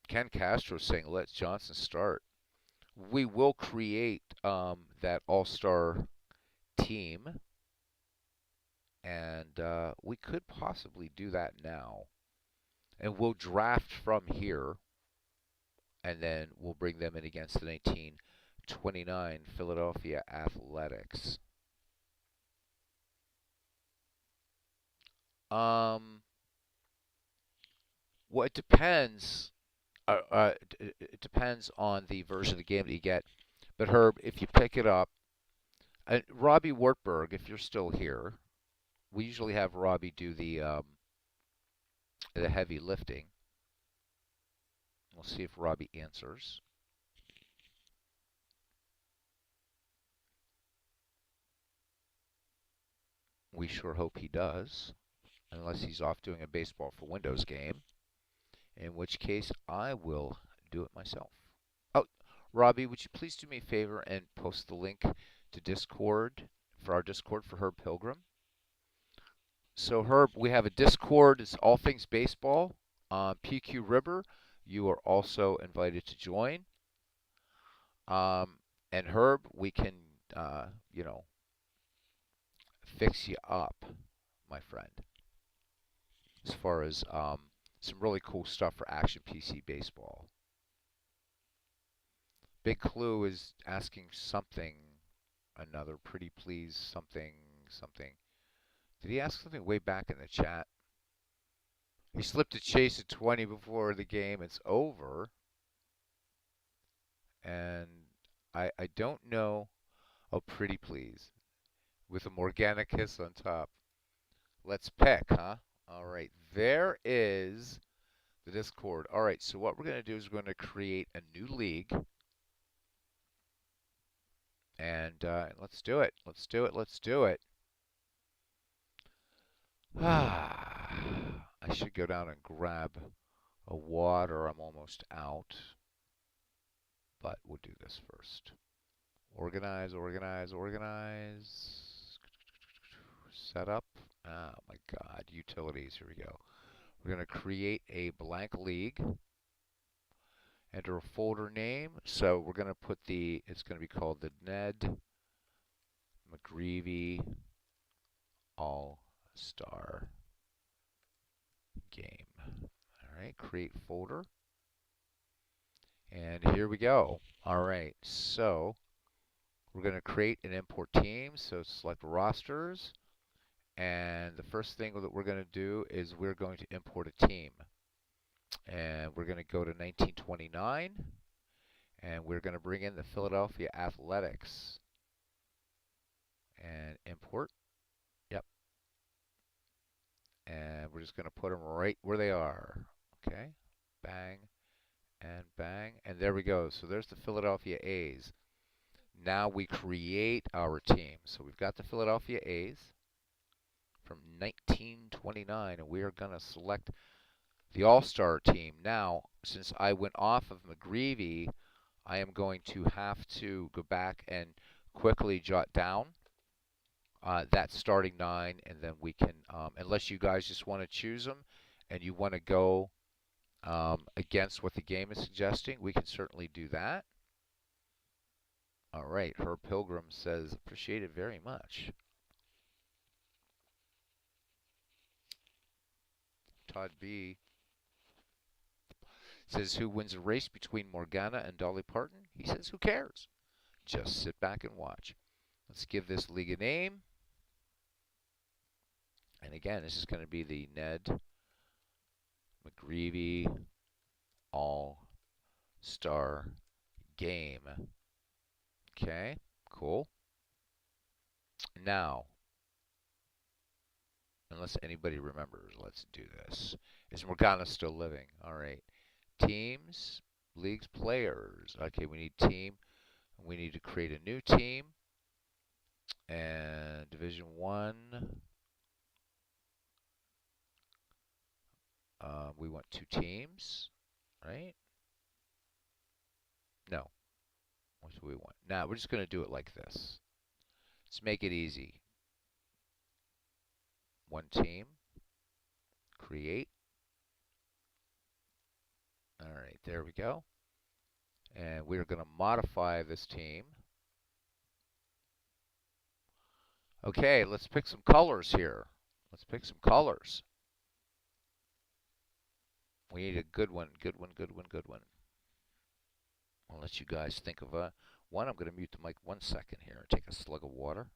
Ken Castro saying, "Let Johnson start." We will create that all-star team, and we could possibly do that now. And we'll draft from here, and then we'll bring them in against the 1929 Philadelphia Athletics. Well, it depends. It depends on the version of the game that you get. But Herb, if you pick it up, Robbie Wartburg, if you're still here, we usually have Robbie do the heavy lifting. We'll see if Robbie answers. We sure hope he does, unless he's off doing a Baseball for Windows game, in which case I will do it myself. Oh, Robbie, would you please do me a favor and post the link to Discord, for our Discord for Herb Pilgrim? So Herb, we have a Discord. It's all things baseball. PQ River, you are also invited to join. And Herb, we can, fix you up, my friend, as far as some really cool stuff for Action PC Baseball. Big Clue is asking something, another pretty please, something. Did he ask something way back in the chat? He slipped a chase at 20 before the game. It's over. And I don't know. Oh, pretty please. With a Morgana kiss on top. Let's pick, huh? All right. There is the Discord. All right. So what we're going to do is we're going to create a new league. And let's do it. Let's do it. Ah, I should go down and grab a water. I'm almost out, but we'll do this first. Organize, organize, organize. Setup. Oh my God, utilities. Here we go. We're going to create a blank league. Enter a folder name. So we're going to put it's going to be called the Ned McGreevy All-Star Game. All right, create folder. And here we go. All right, so we're going to create and import teams. So select rosters. And the first thing that we're going to do is we're going to import a team. And we're going to go to 1929. And we're going to bring in the Philadelphia Athletics. And import. Yep. And we're just going to put them right where they are. Okay. Bang and bang. And there we go. So there's the Philadelphia A's. Now we create our team. So we've got the Philadelphia A's from 1929, and we are going to select the All-Star team. Now, since I went off of McGreevy, I am going to have to go back and quickly jot down that starting 9, and then we can, unless you guys just want to choose them and you want to go against what the game is suggesting, we can certainly do that. All right, Herb Pilgrim says, appreciate it very much. Todd B says, who wins a race between Morgana and Dolly Parton? He says, who cares? Just sit back and watch. Let's give this league a name. And again, this is going to be the Ned McGreevy All-Star Game. Okay, cool. Now, unless anybody remembers, let's do this. Is Morgana still living? All right. Teams, leagues, players. Okay, we need team. We need to create a new team. And Division 1. We want 2 teams, right? No. What do we want? Now, we're just going to do it like this. Let's make it easy. 1 team. Create. All right, there we go. And we're going to modify this team. Okay, let's pick some colors here. Let's pick some colors. We need a good one, good one, good one, good one. I'll let you guys think of one. I'm going to mute the mic 1 second here. Take a slug of water.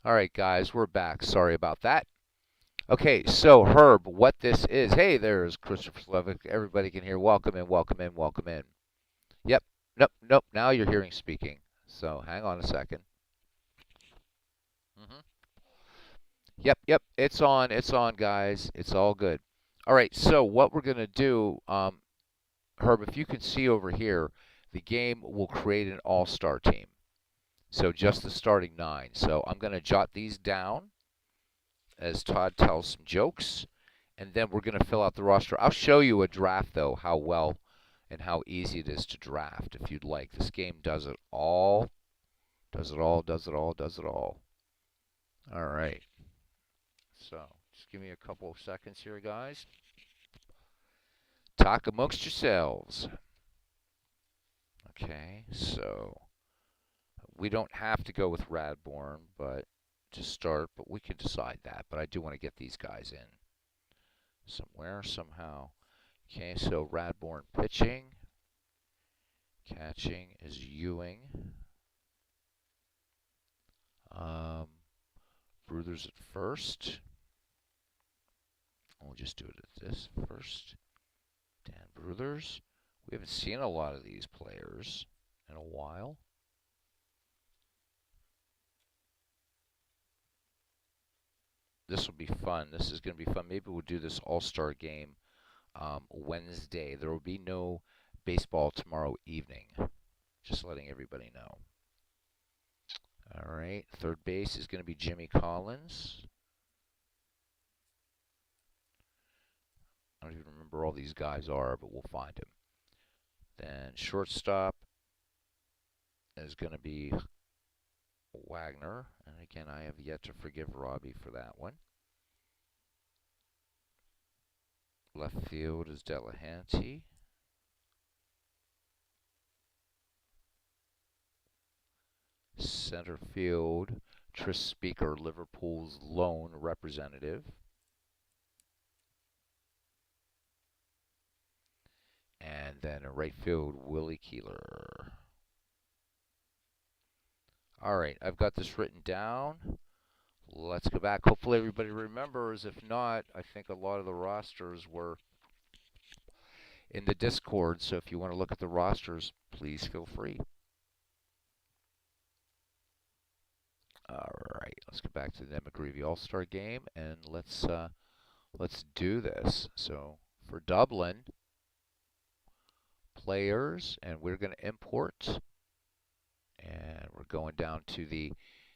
All right, guys, we're back. Sorry about that. Okay, so Herb, what this is? Hey, there's Christopher Slovic. Everybody can hear. Welcome in, welcome in, welcome in. Yep. Nope, nope. Now you're hearing speaking. So hang on a second. Hmm. Yep, yep. It's on, guys. It's all good. All right. So what we're gonna do, Herb, if you can see over here, the game will create an all-star team. So just the starting nine. So I'm gonna jot these down as Todd tells some jokes, and then we're gonna fill out the roster. I'll show you a draft though, how well and how easy it is to draft if you'd like. This game does it all. Does it all, does it all, does it all. All right. So just give me a couple of seconds here, guys. Talk amongst yourselves. Okay, so we don't have to go with Radborn, but to start, but we can decide that. But I do want to get these guys in somewhere, somehow. Okay, so Radborn pitching. Catching is Ewing. Bruthers at first. We'll just do it at this first. Dan Bruthers. We haven't seen a lot of these players in a while. This will be fun. This is going to be fun. Maybe we'll do this all-star game Wednesday. There will be no baseball tomorrow evening. Just letting everybody know. All right. Third base is going to be Jimmy Collins. I don't even remember all these guys are, but we'll find him. Then shortstop is going to be Wagner. And again, I have yet to forgive Robbie for that one. Left field is Delahanty. Center field, Tris Speaker, Liverpool's lone representative. And then in right field, Willie Keeler. All right, I've got this written down. Let's go back. Hopefully everybody remembers. If not, I think a lot of the rosters were in the Discord. So if you want to look at the rosters, please feel free. All right, let's get back to the McGreevy All-Star Game, and let's do this. So for Dublin, players, and we're going to import, and we're going down to the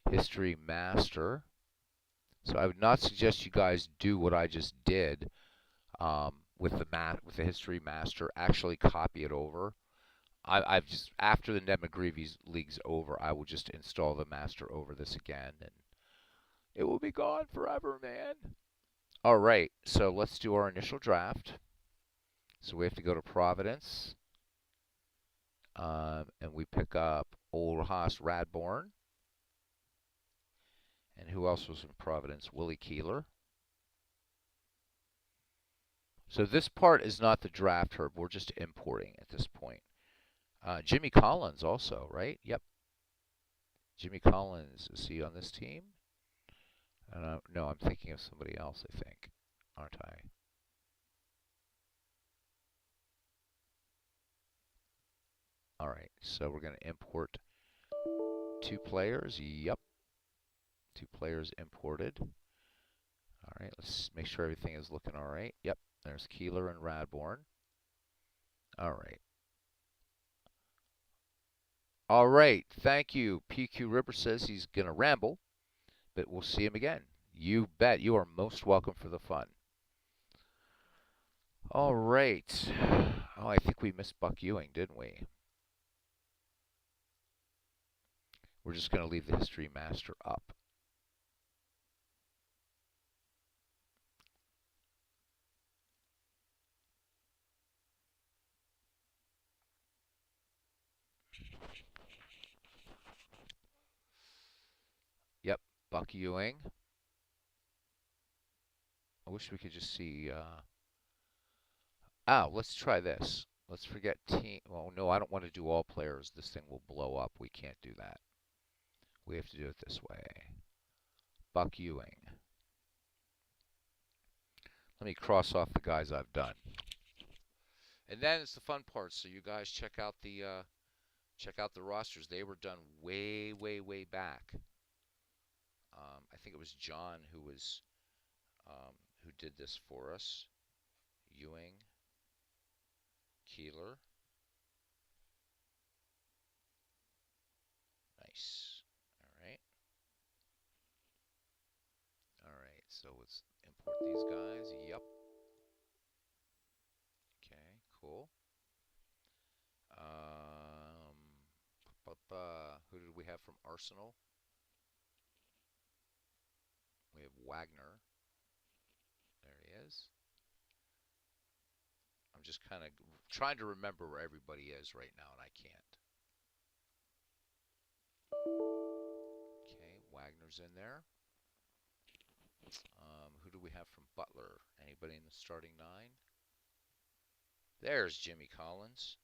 History Master. So I would not suggest you guys do what I just did with the History Master. Actually, copy it over. I've just, after the Ned McGreevy League's over, I will just install the master over this again, and it will be gone forever, man. All right, so let's do our initial draft. So we have to go to Providence, and we pick up Old Haas Radborn. And who else was in Providence? Willie Keeler. So this part is not the draft, Herb. We're just importing at this point. Jimmy Collins also, right? Yep. Jimmy Collins, is he on this team? No, I'm thinking of somebody else, I think. Aren't I? All right, so we're going to import 2 players. Yep. 2 players imported. All right, let's make sure everything is looking all right. Yep, there's Keeler and Radborn. All right. All right, thank you. PQ Ripper says he's going to ramble, but we'll see him again. You bet. You are most welcome for the fun. All right. Oh, I think we missed Buck Ewing, didn't we? We're just going to leave the History Master up. Yep, Buck Ewing. I wish we could just see. Let's try this. Let's forget team. Well, no, I don't want to do all players. This thing will blow up. We can't do that. We have to do it this way. Buck Ewing. Let me cross off the guys I've done. And then it's the fun part. So you guys check out the rosters. They were done way, way, way back. I think it was John who did this for us. Ewing, Keeler. Nice. All right. All right. So let's import these guys. Yep. Okay. Cool. Who did we have from Arsenal? We have Wagner. There he is. I'm just kind of trying to remember where everybody is right now, and I can't. Okay, Wagner's in there. Who do we have from Butler? Anybody in the starting nine? There's Jimmy Collins.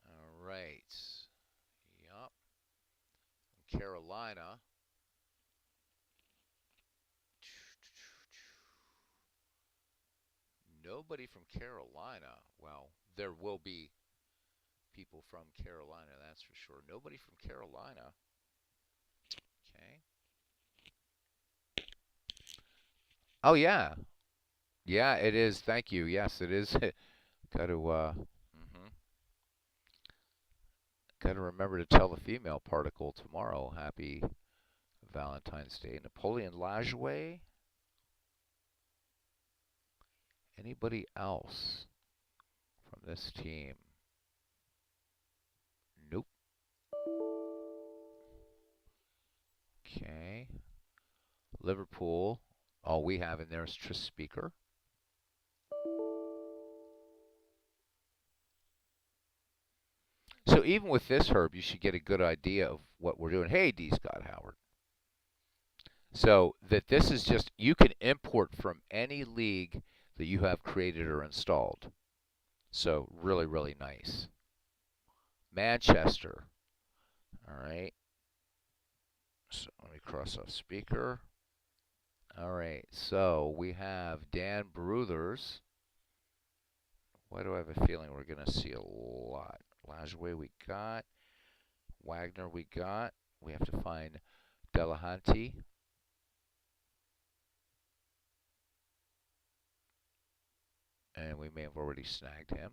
All right. Yup. Carolina. Nobody from Carolina. Well, there will be people from Carolina, that's for sure. Nobody from Carolina. Okay. Oh, yeah. Yeah, it is. Thank you. Yes, it is. Got to got to remember to tell the female particle tomorrow. Happy Valentine's Day. Napoleon Lajoie. Anybody else from this team? Nope. Okay. Liverpool. All we have in there is Tris Speaker. So even with this, Herb, you should get a good idea of what we're doing. Hey, D. Scott Howard. So that this is just, you can import from any league that you have created or installed. So really, really nice. Manchester. All right. So let me cross off speaker. All right. So we have Dan Bruthers. Why do I have a feeling we're going to see a lot? Lajoie we got. Wagner we got. We have to find Delahanty. And we may have already snagged him.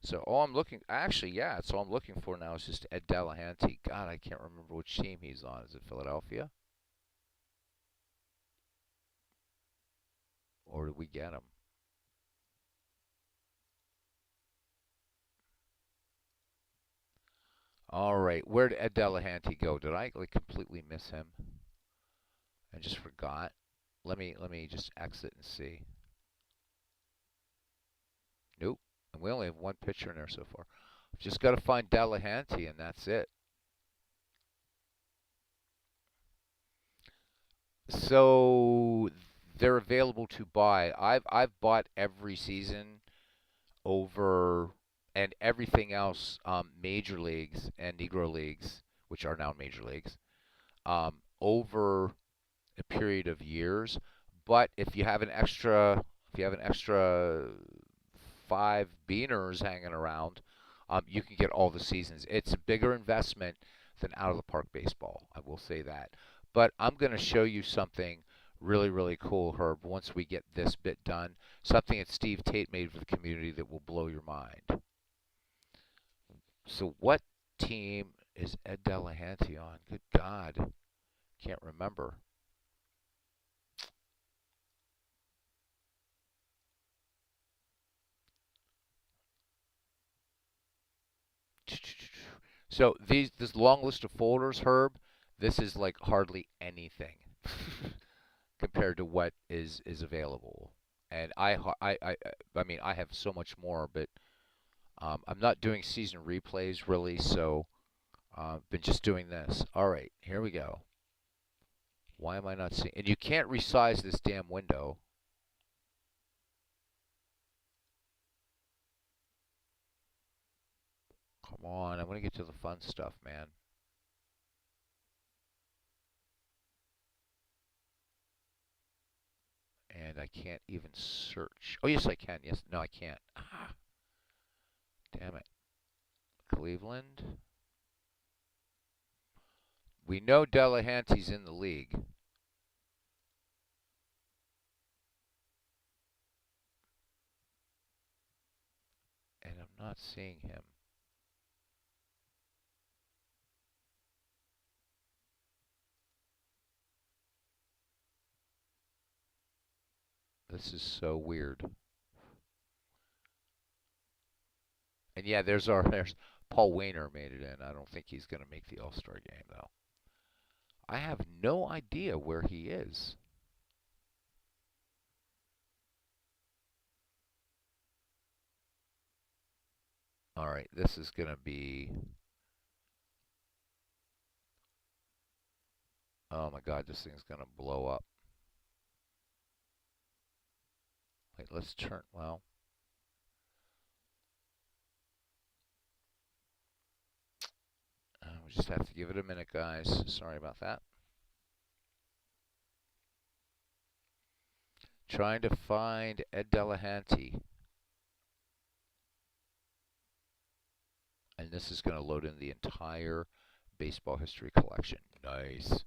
So all I'm looking, actually, yeah, it's all I'm looking for now is just Ed Delahanty. God, I can't remember which team he's on. Is it Philadelphia? Or did we get him? All right, where did Ed Delahanty go? Did I like completely miss him? I just forgot. Let me just exit and see. Nope. And we only have one pitcher in there so far. Just got to find Delahanty, and that's it. So they're available to buy. I've bought every season over and everything else, major leagues and Negro leagues, which are now major leagues, over a period of years. But if you have an extra 5 beaners hanging around, you can get all the seasons. It's a bigger investment than out of the park baseball. I will say that. But I'm going to show you something really, really cool, Herb, once we get this bit done. Something that Steve Tate made for the community that will blow your mind. So what team is Ed Delahanty on? Good God. Can't remember. So this long list of folders, Herb, this is like hardly anything compared to what is available. And I mean, I have so much more, but I'm not doing season replays really, so been just doing this. All right, here we go. Why am I not seeing? And you can't resize this damn window. Come on, I want to get to the fun stuff, man. And I can't even search. Oh, yes, I can. Yes, no, I can't. Ah, damn it. Cleveland. We know Delahanty's in the league. And I'm not seeing him. This is so weird. And yeah, there's Paul Wainer made it in. I don't think he's going to make the All-Star game, though. I have no idea where he is. All right, this is going to be. Oh my God, this thing's going to blow up. Wait, let's turn. Well, we just have to give it a minute, guys. Sorry about that. Trying to find Ed Delahanty. And this is going to load in the entire baseball history collection. Nice.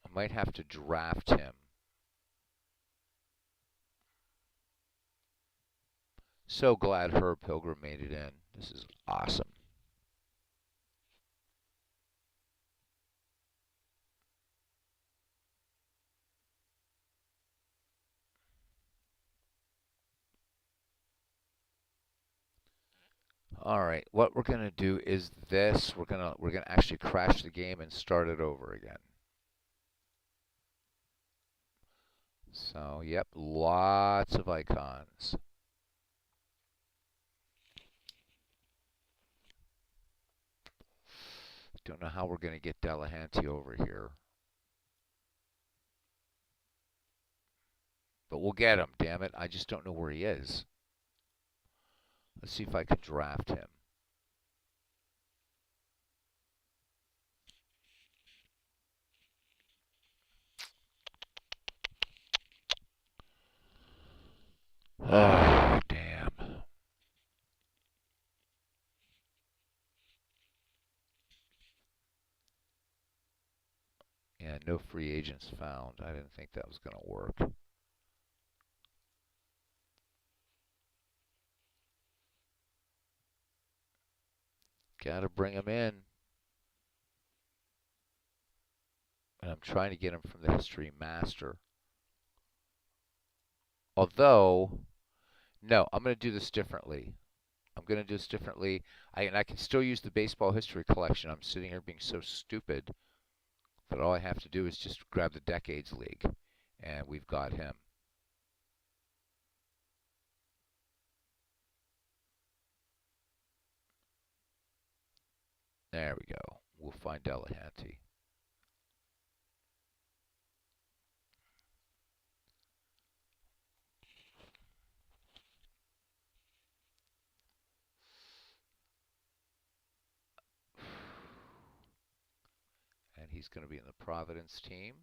I might have to draft him. So glad Herb Pilgrim made it in. This is awesome. All right, what we're gonna do is this. We're gonna actually crash the game and start it over again. So, yep, lots of icons. Don't know how we're gonna get Delahanty over here. But we'll get him, damn it. I just don't know where he is. Let's see if I can draft him. Oh, damn. Yeah, no free agents found. I didn't think that was going to work. Got to bring him in. And I'm trying to get him from the History Master. Although, no, I'm going to do this differently. I'm going to do this differently. And I can still use the baseball history collection. I'm sitting here being so stupid that all I have to do is just grab the Decades League. And we've got him. There we go. We'll find Delahanty. And he's going to be in the Providence team.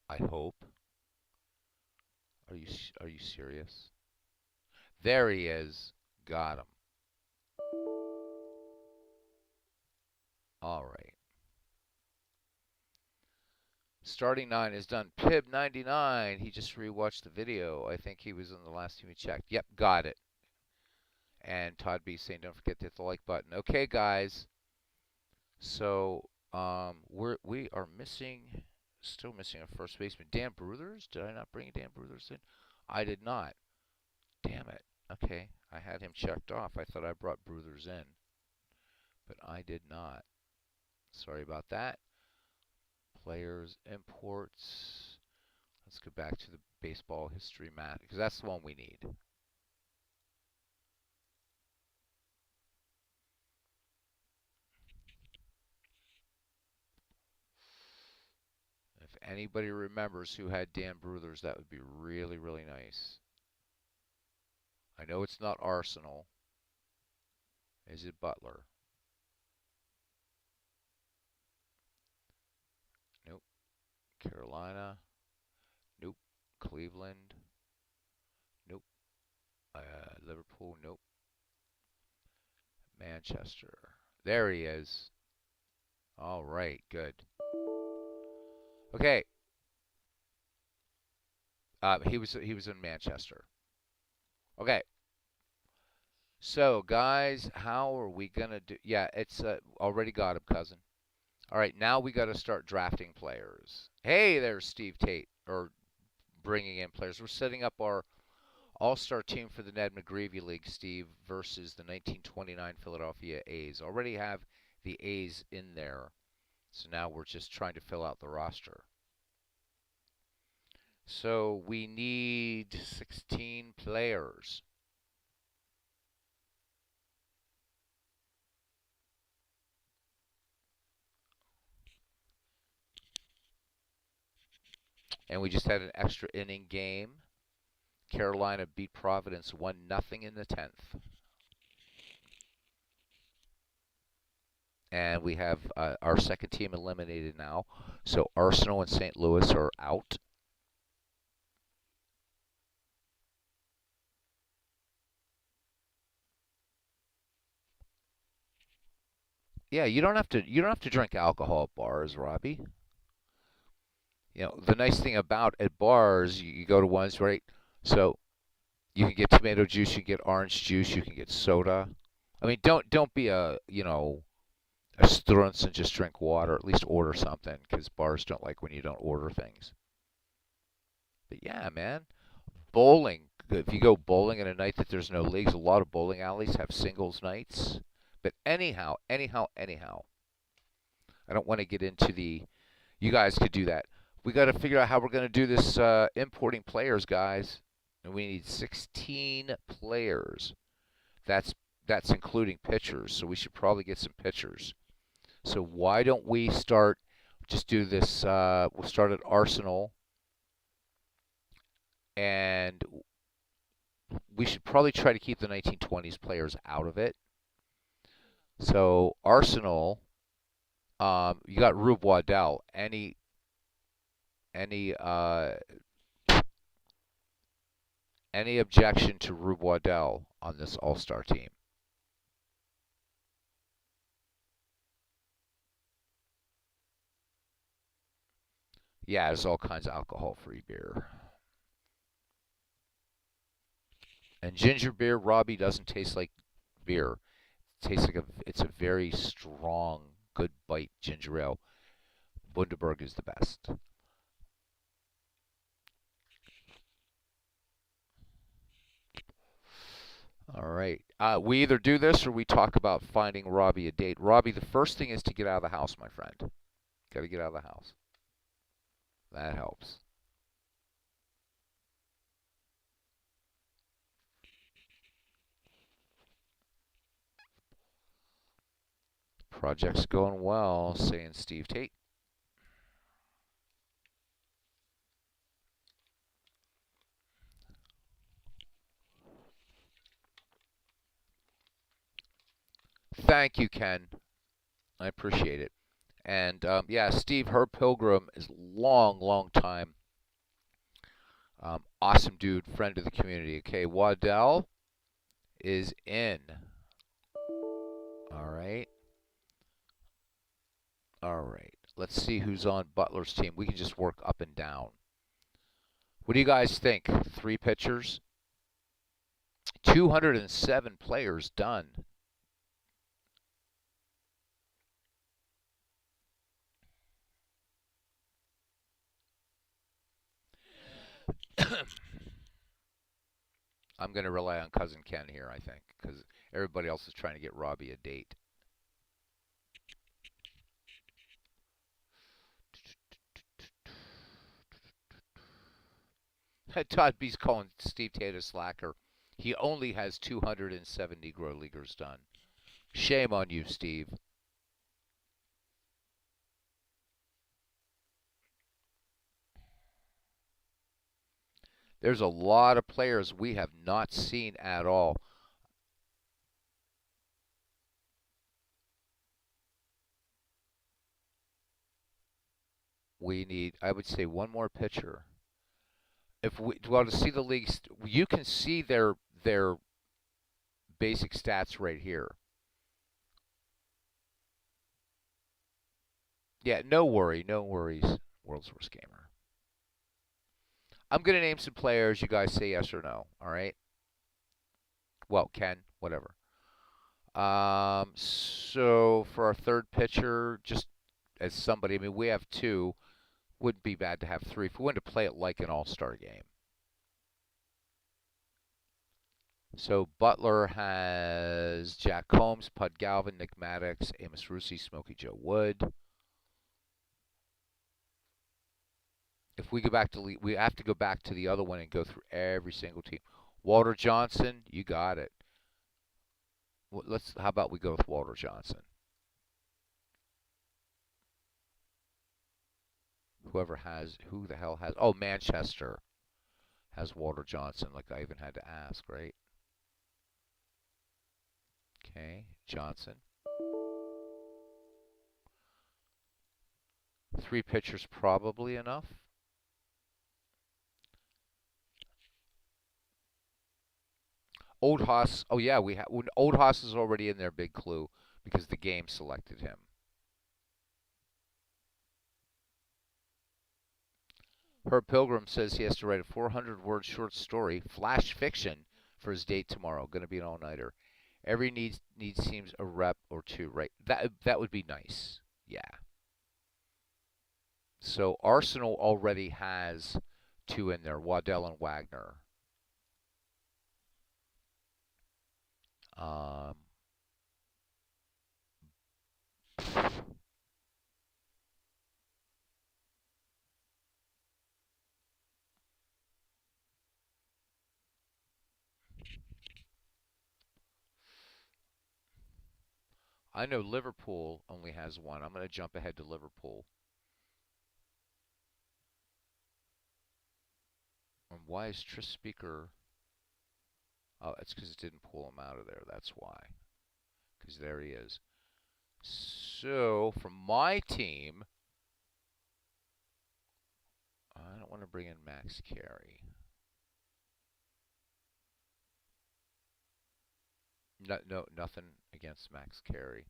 I hope. Are you serious? There he is. Got him. All right. Starting 9 is done. Pib 99. He just rewatched the video. I think he was in the last team he checked. Yep, got it. And Todd B saying, don't forget to hit the like button. Okay, guys. So we are missing, still missing a first baseman. Dan Bruthers? Did I not bring Dan Bruthers in? I did not. Damn it. Okay, I had him checked off. I thought I brought Bruthers in, but I did not. Sorry about that. Players, imports. Let's go back to the baseball history mat because that's the one we need. If Anybody remembers who had Dan Bruthers, that would be really, really nice. I know it's not Arsenal. Is it Butler? Nope. Carolina? Nope. Cleveland? Nope. Liverpool? Nope. Manchester. There he is. All right, good. Okay. He was in Manchester. Okay. So, guys, how are we gonna do? Yeah, it's already got him, cousin. All right, now we got to start drafting players. Hey, there's Steve Tate, or bringing in players. We're setting up our all-star team for the Ned McGreevy League, Steve, versus the 1929 Philadelphia A's. Already have the A's in there, so now we're just trying to fill out the roster. So we need 16 players. And we just had an extra inning game. Carolina beat Providence 1-0 in the 10th. And we have our second team eliminated now. So Arsenal and St. Louis are out. Yeah, you don't have to drink alcohol at bars, Robbie. You know, the nice thing about at bars, you go to ones, right? So you can get tomato juice, you can get orange juice, you can get soda. I mean, don't be a strunz and just drink water. At least order something, because bars don't like when you don't order things. But yeah, man, bowling. If you go bowling in a night that there's no leagues, a lot of bowling alleys have singles nights. But anyhow, I don't want to get into the. You guys could do that. We got to figure out how we're going to do this importing players, guys. And we need 16 players. That's including pitchers. So we should probably get some pitchers. So why don't we start? Just do this. We'll start at Arsenal, and we should probably try to keep the 1920s players out of it. So Arsenal, you got Rube Waddell. Any any objection to Rube Waddell on this All-Star team? Yeah, there's all kinds of alcohol-free beer. And ginger beer, Robbie, doesn't taste like beer. It tastes like it's a very strong, good bite ginger ale. Bundaberg is the best. All right. We either do this or we talk about finding Robbie a date. Robbie, the first thing is to get out of the house, my friend. Got to get out of the house. That helps. Project's going well, saying Steve Tate. Thank you, Ken. I appreciate it. And yeah, Steve, Herb Pilgrim is long time. Awesome dude, friend of the community. Okay, Waddell is in. All right. All right. Let's see who's on Butler's team. We can just work up and down. What do you guys think? 3 pitchers? 207 players done. I'm going to rely on Cousin Ken here, I think, because everybody else is trying to get Robbie a date. Todd B's calling Steve Tate a slacker. He only has 270 grow leaguers done. Shame on you, Steve. There's a lot of players we have not seen at all. We need, I would say, one more pitcher. If we well to see the leagues, you can see their basic stats right here. Yeah, no worry, no worries. World's worst gamer. I'm gonna name some players. You guys say yes or no. All right. Well, Ken, whatever. So for our third pitcher, just as somebody, I mean, we have two. Wouldn't be bad to have three if we wanted to play it like an all-star game. So Butler has Jack Combs, Pud Galvin, Nick Maddox, Amos Russi, Smokey Joe Wood. If we go back to we have to go back to the other one and go through every single team. Walter Johnson, you got it. Let's. How about we go with Walter Johnson? Who the hell has? Oh, Manchester has Walter Johnson. Like I even had to ask, right? Okay, Johnson. Three pitchers probably enough. Old Haas. Oh yeah, we have. Old Haas is already in there. Big clue because the game selected him. Herb Pilgrim says he has to write a 400-word short story, flash fiction, for his date tomorrow. Going to be an all-nighter. Every need seems a rep or two, right? That would be nice. Yeah. So Arsenal already has two in there, Waddell and Wagner. Um, I know Liverpool only has one. I'm going to jump ahead to Liverpool. And why is Tris Speaker? Oh, it's because it didn't pull him out of there. That's why. Because there he is. So, for my team, I don't want to bring in Max Carey. No, nothing against Max Carey.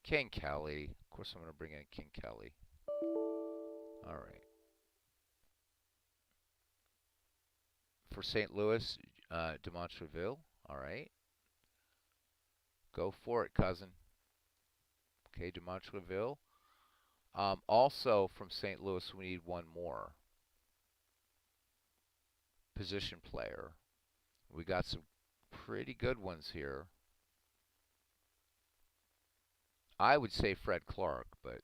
King Kelly. Of course, I'm going to bring in King Kelly. All right. For St. Louis, Demontreville. All right. Go for it, cousin. Okay, Demontreville. Also, from St. Louis, we need one more position player. We got some pretty good ones here. I would say Fred Clark, but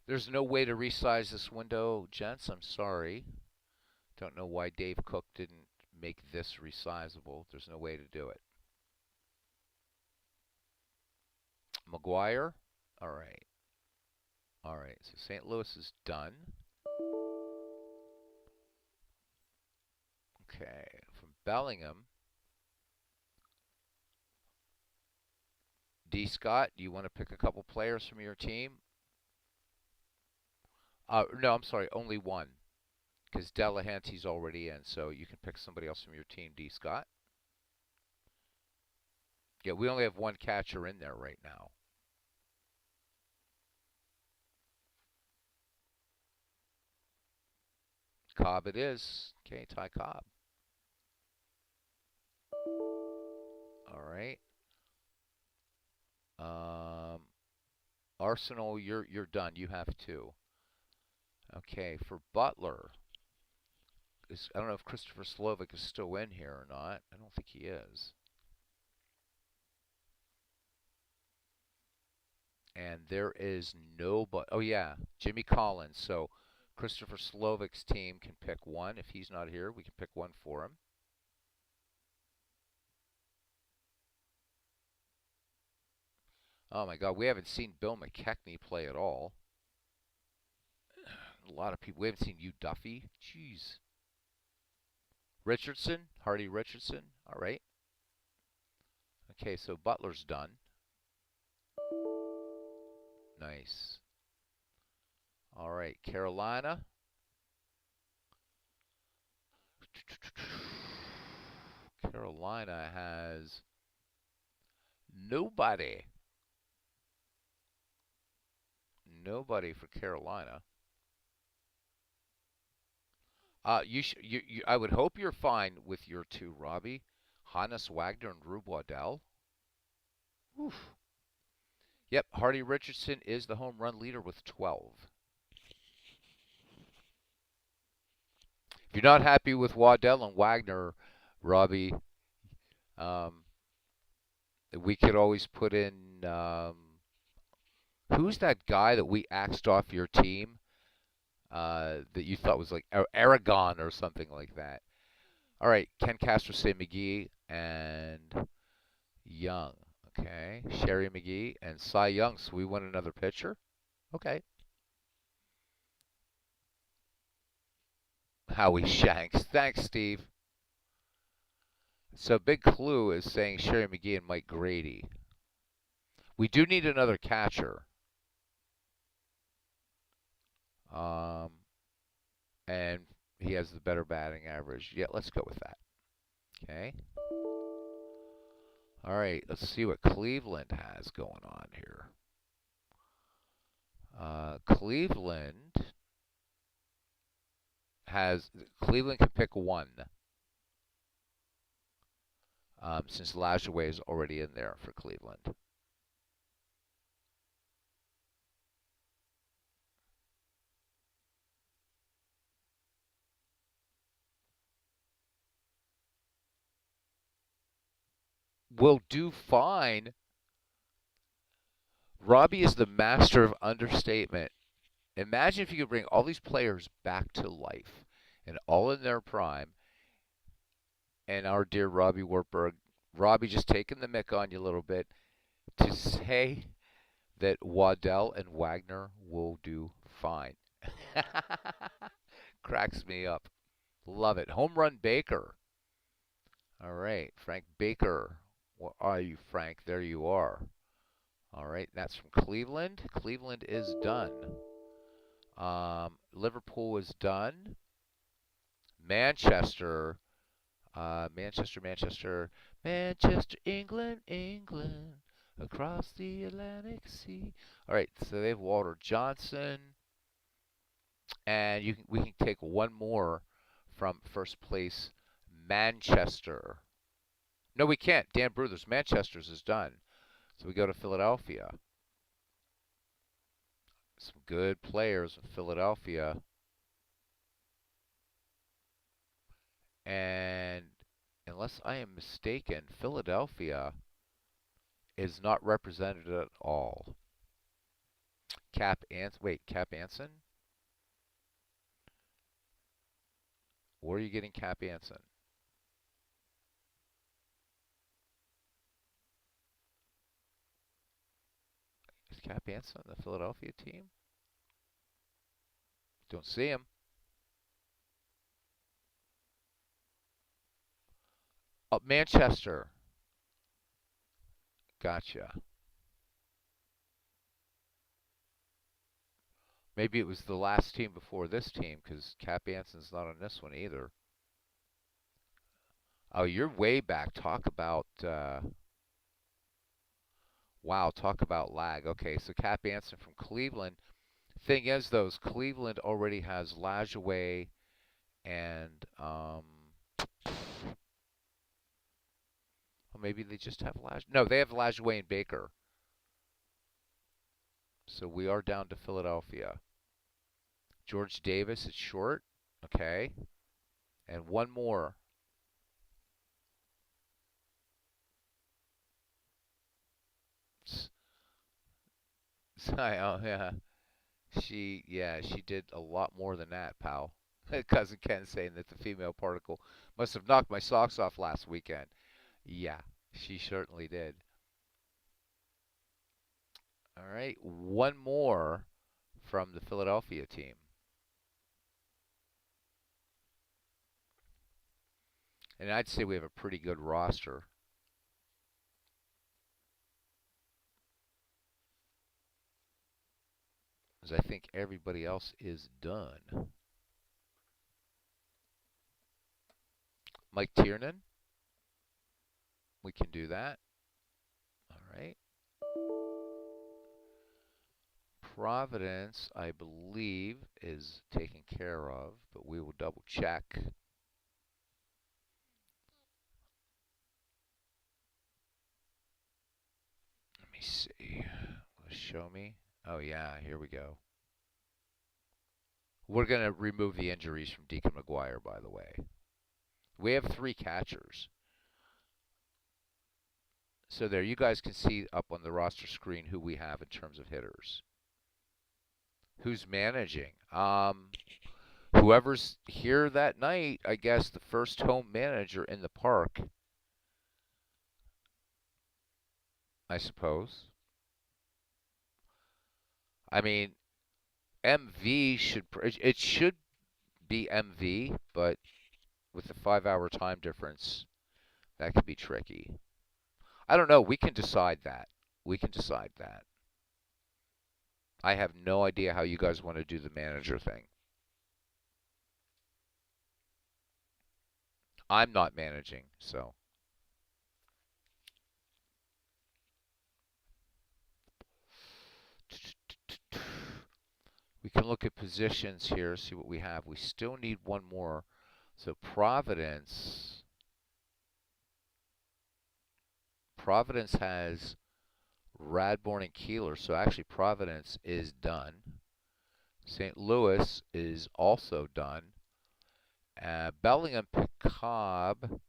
there's no way to resize this window, gents. I'm sorry. Don't know why Dave Cook didn't make this resizable. There's no way to do it. McGuire. All right. All right. So St. Louis is done. Okay. From Bellingham. D. Scott, do you want to pick a couple players from your team? No, I'm sorry. Only one. Because Delahanty's already in. So you can pick somebody else from your team, D. Scott. Yeah, we only have one catcher in there right now. Cobb it is. Okay, Ty Cobb. All right. Um, Arsenal, you're done. You have two. Okay, for Butler, I don't know if Christopher Slovic is still in here or not. I don't think he is. And there is no but. Oh yeah, Jimmy Collins. So Christopher Slovik's team can pick one. If he's not here, we can pick one for him. Oh my God, we haven't seen Bill McKechnie play at all. A lot of people. We haven't seen Hugh Duffy. Jeez. Richardson, Hardy Richardson. All right. Okay, so Butler's done. Nice. All right, Carolina. Carolina has nobody. Nobody for Carolina. I would hope you're fine with your two, Robbie. Hannes Wagner and Rube Waddell. Oof. Yep, Hardy Richardson is the home run leader with 12. If you're not happy with Waddell and Wagner, Robbie, um, we could always put in. Who's that guy that we axed off your team that you thought was like Aragon or something like that? All right, Ken Castro, say McGee and Young. Okay, Sherry McGee and Cy Young. So we won another pitcher. Okay. Howie Shanks. Thanks, Steve. So Big Clue is saying Sherry McGee and Mike Grady. We do need another catcher. And he has the better batting average. Yeah, let's go with that. Okay. All right, let's see what Cleveland has going on here. Cleveland can pick one. Since Lajoie is already in there for Cleveland. Will do fine. Robbie is the master of understatement. Imagine if you could bring all these players back to life and all in their prime, and our dear Robbie Wartburg, Robbie just taking the mick on you a little bit to say that Waddell and Wagner will do fine. Cracks me up. Love it. Home run Baker. All right, Frank Baker. Where are you, Frank? There you are. All right, that's from Cleveland. Cleveland is done. Liverpool is done. Manchester, Manchester, England, across the Atlantic Sea. All right, so they have Walter Johnson, and we can take one more from first place, Manchester. No, we can't. Dan Bruthers, Manchester's is done. So we go to Philadelphia. Some good players in Philadelphia. And unless I am mistaken, Philadelphia is not represented at all. Cap Anson? Where are you getting Cap Anson? Is Cap Anson on the Philadelphia team? Don't see him. Oh, Manchester. Gotcha. Maybe it was the last team before this team because Cap Anson's not on this one either. Oh, you're way back. Talk about wow. Talk about lag. Okay, so Cap Anson from Cleveland. Thing is, though, Cleveland already has Lajoie and well, maybe they just have No, they have Lajoie and Baker. So we are down to Philadelphia. George Davis is short. Okay. And one more. Oh, yeah. She did a lot more than that, pal. Cousin Ken saying that the female particle must have knocked my socks off last weekend. Yeah, she certainly did. All right, one more from the Philadelphia team. And I'd say we have a pretty good roster, as I think everybody else is done. Mike Tiernan, we can do that. All right. Providence, I believe, is taken care of, but we will double check. Let me see. Will it show me? Oh, yeah, here we go. We're going to remove the injuries from Deacon McGuire, by the way. We have 3 catchers. So there, you guys can see up on the roster screen who we have in terms of hitters. Who's managing? Whoever's here that night, I guess the first home manager in the park, I suppose. I mean, MV it should be MV, but with the 5-hour time difference, that could be tricky. I don't know. We can decide that. We can decide that. I have no idea how you guys want to do the manager thing. I'm not managing, so. We can look at positions here, see what we have. We still need one more. So Providence has Radbourne and Keeler, so actually Providence is done. St. Louis is also done. Bellingham, Picab,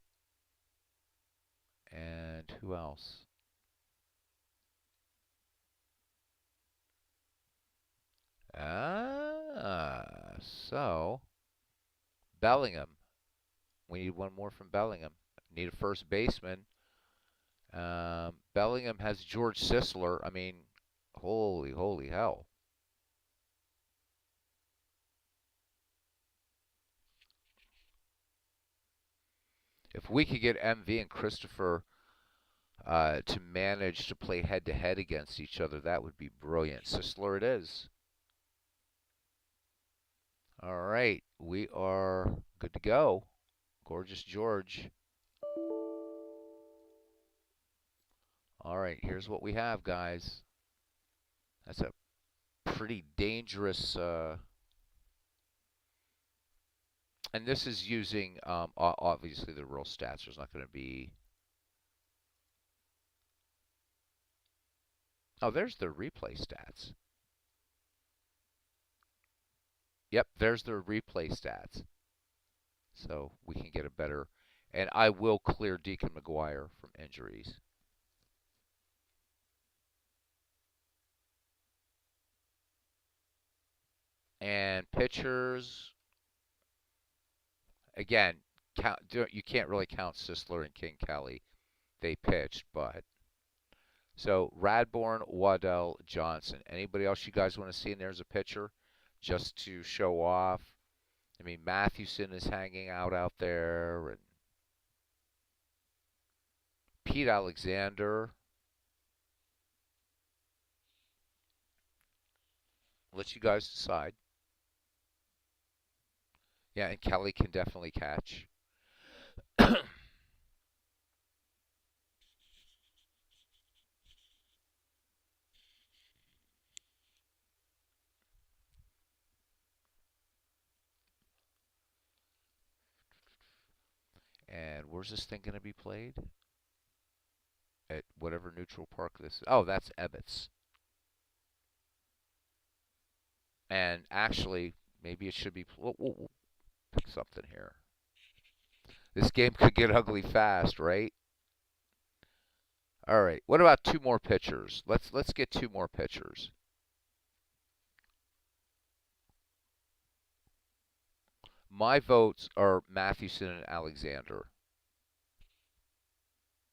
and who else? So Bellingham. We need one more from Bellingham. Need a first baseman. Bellingham has George Sisler. I mean, holy hell. If we could get MV and Christopher to manage to play head-to-head against each other, that would be brilliant. Sisler it is. All right, we are good to go. Gorgeous George. All right, here's what we have, guys. That's a pretty dangerous, and this is using, obviously, the real stats. There's not going to be. Oh, there's the replay stats. Yep, there's the replay stats. So we can get a better. And I will clear Deacon McGuire from injuries. And pitchers, again, you can't really count Sisler and King Kelly. They pitched, but. So Radbourne, Waddell, Johnson. Anybody else you guys want to see in there as a pitcher? Just to show off. I mean, Mathewson is hanging out there, and Pete Alexander. Let you guys decide. Yeah, and Kelly can definitely catch. And where's this thing going to be played? At whatever neutral park this is. Oh, that's Ebbets. And actually, maybe it should be. We'll pick something here. This game could get ugly fast, right? All right. What about 2 more pitchers? Let's get 2 more pitchers. My votes are Mathewson and Alexander.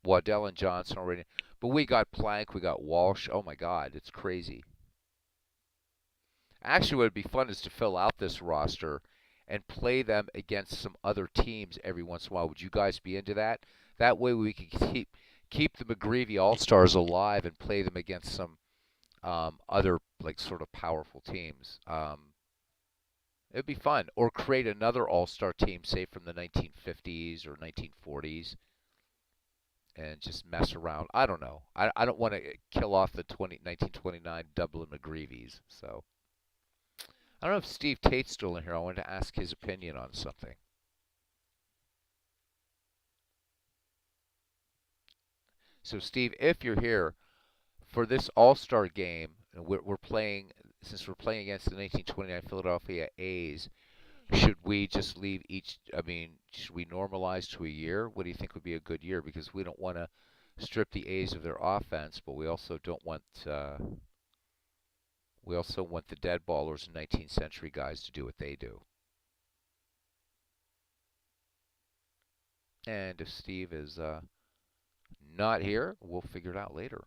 Waddell and Johnson already. But we got Plank, we got Walsh. Oh my God, it's crazy. Actually, what would be fun is to fill out this roster and play them against some other teams every once in a while. Would you guys be into that? That way we could keep the McGreevy All Stars alive and play them against some other like sort of powerful teams. It'd be fun, or create another All Star team, say from the 1950s or 1940s, and just mess around. I don't know. I don't want to kill off the 1929 Dublin McGreevies. So I don't know if Steve Tate's still in here. I wanted to ask his opinion on something. So Steve, if you're here for this All-Star game, we're playing since we're playing against the 1929 Philadelphia A's. Should we just leave each? I mean, should we normalize to a year? What do you think would be a good year? Because we don't want to strip the A's of their offense, but we also don't want we also want the dead ballers and 19th century guys to do what they do. And if Steve is not here, we'll figure it out later.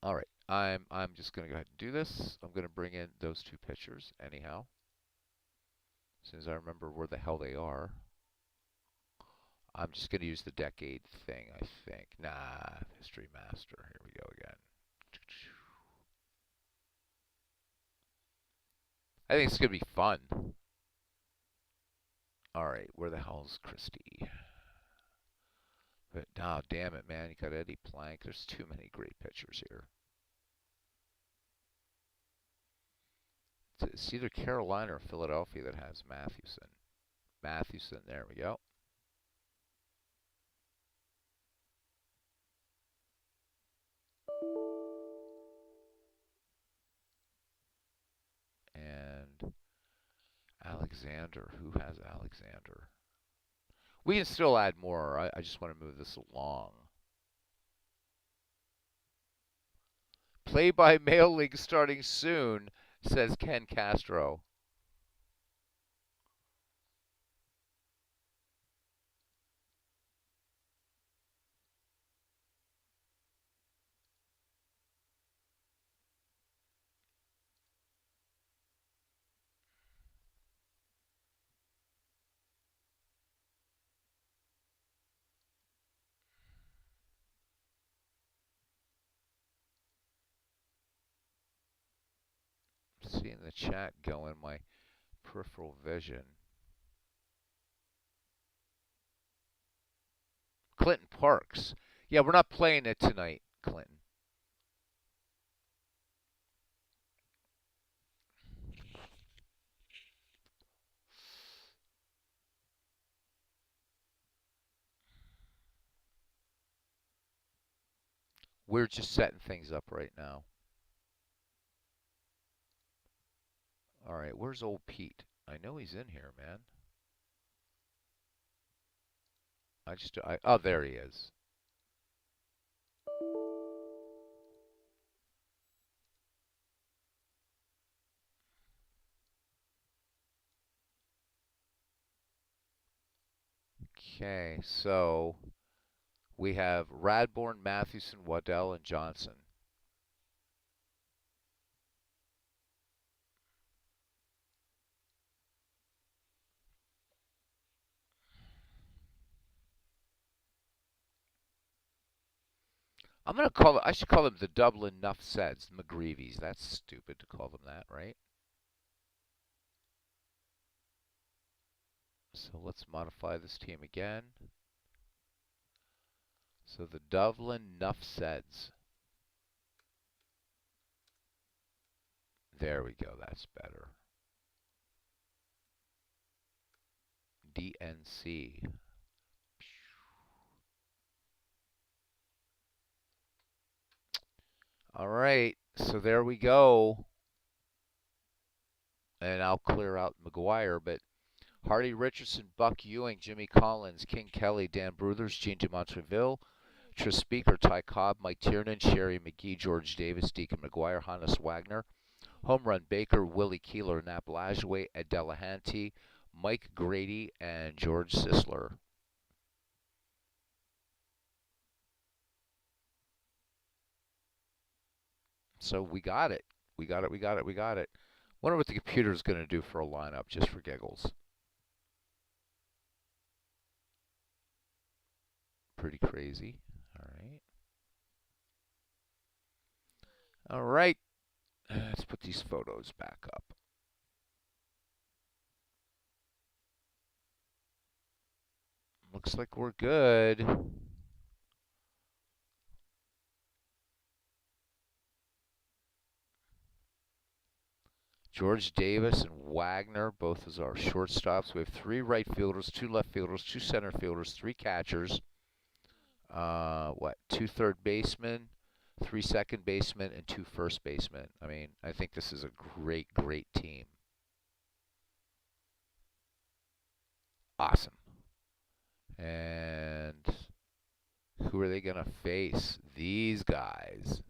All right, I'm just going to go ahead and do this. I'm going to bring in those two pitchers anyhow, as soon as I remember where the hell they are. I'm just going to use the decade thing, I think. Nah, History Master. Here we go again. I think it's going to be fun. All right, where the hell's Christie? But, oh, damn it, man. You got Eddie Plank. There's too many great pitchers here. It's either Carolina or Philadelphia that has Mathewson. Mathewson, there we go. And Alexander, who has Alexander? We can still add more. I just want to move this along. Play by mail league starting soon, says Ken Castro. Seeing the chat go in my peripheral vision. Clinton Parks. Yeah, we're not playing it tonight, Clinton. We're just setting things up right now. All right, where's old Pete? I know he's in here, man. Oh, there he is. Okay, so we have Radbourne, Mathewson, Waddell, and Johnson. I should call them the Dublin Nuff Seds, the McGreevies. That's stupid to call them that, right? So let's modify this team again. So the Dublin Nuff Seds. There we go, that's better. DNC. All right, so there we go. And I'll clear out McGuire, but Hardy Richardson, Buck Ewing, Jimmy Collins, King Kelly, Dan Bruthers, Gene de Montreville, Speaker, Ty Cobb, Mike Tiernan, Sherry McGee, George Davis, Deacon McGuire, Hannes Wagner. Home run Baker, Willie Keeler, Nap Lajoie, Ed Delahanty, Mike Grady, and George Sisler. So we got it. We got it. We got it. We got it. Wonder what the computer is going to do for a lineup, just for giggles. Pretty crazy. All right. All right. Let's put these photos back up. Looks like we're good. George Davis and Wagner, both as our shortstops. We have 3 right fielders, 2 left fielders, 2 center fielders, 3 catchers. 2 third basemen, 3 second basemen, and 2 first basemen. I mean, I think this is a great, great team. Awesome. And who are they going to face? These guys.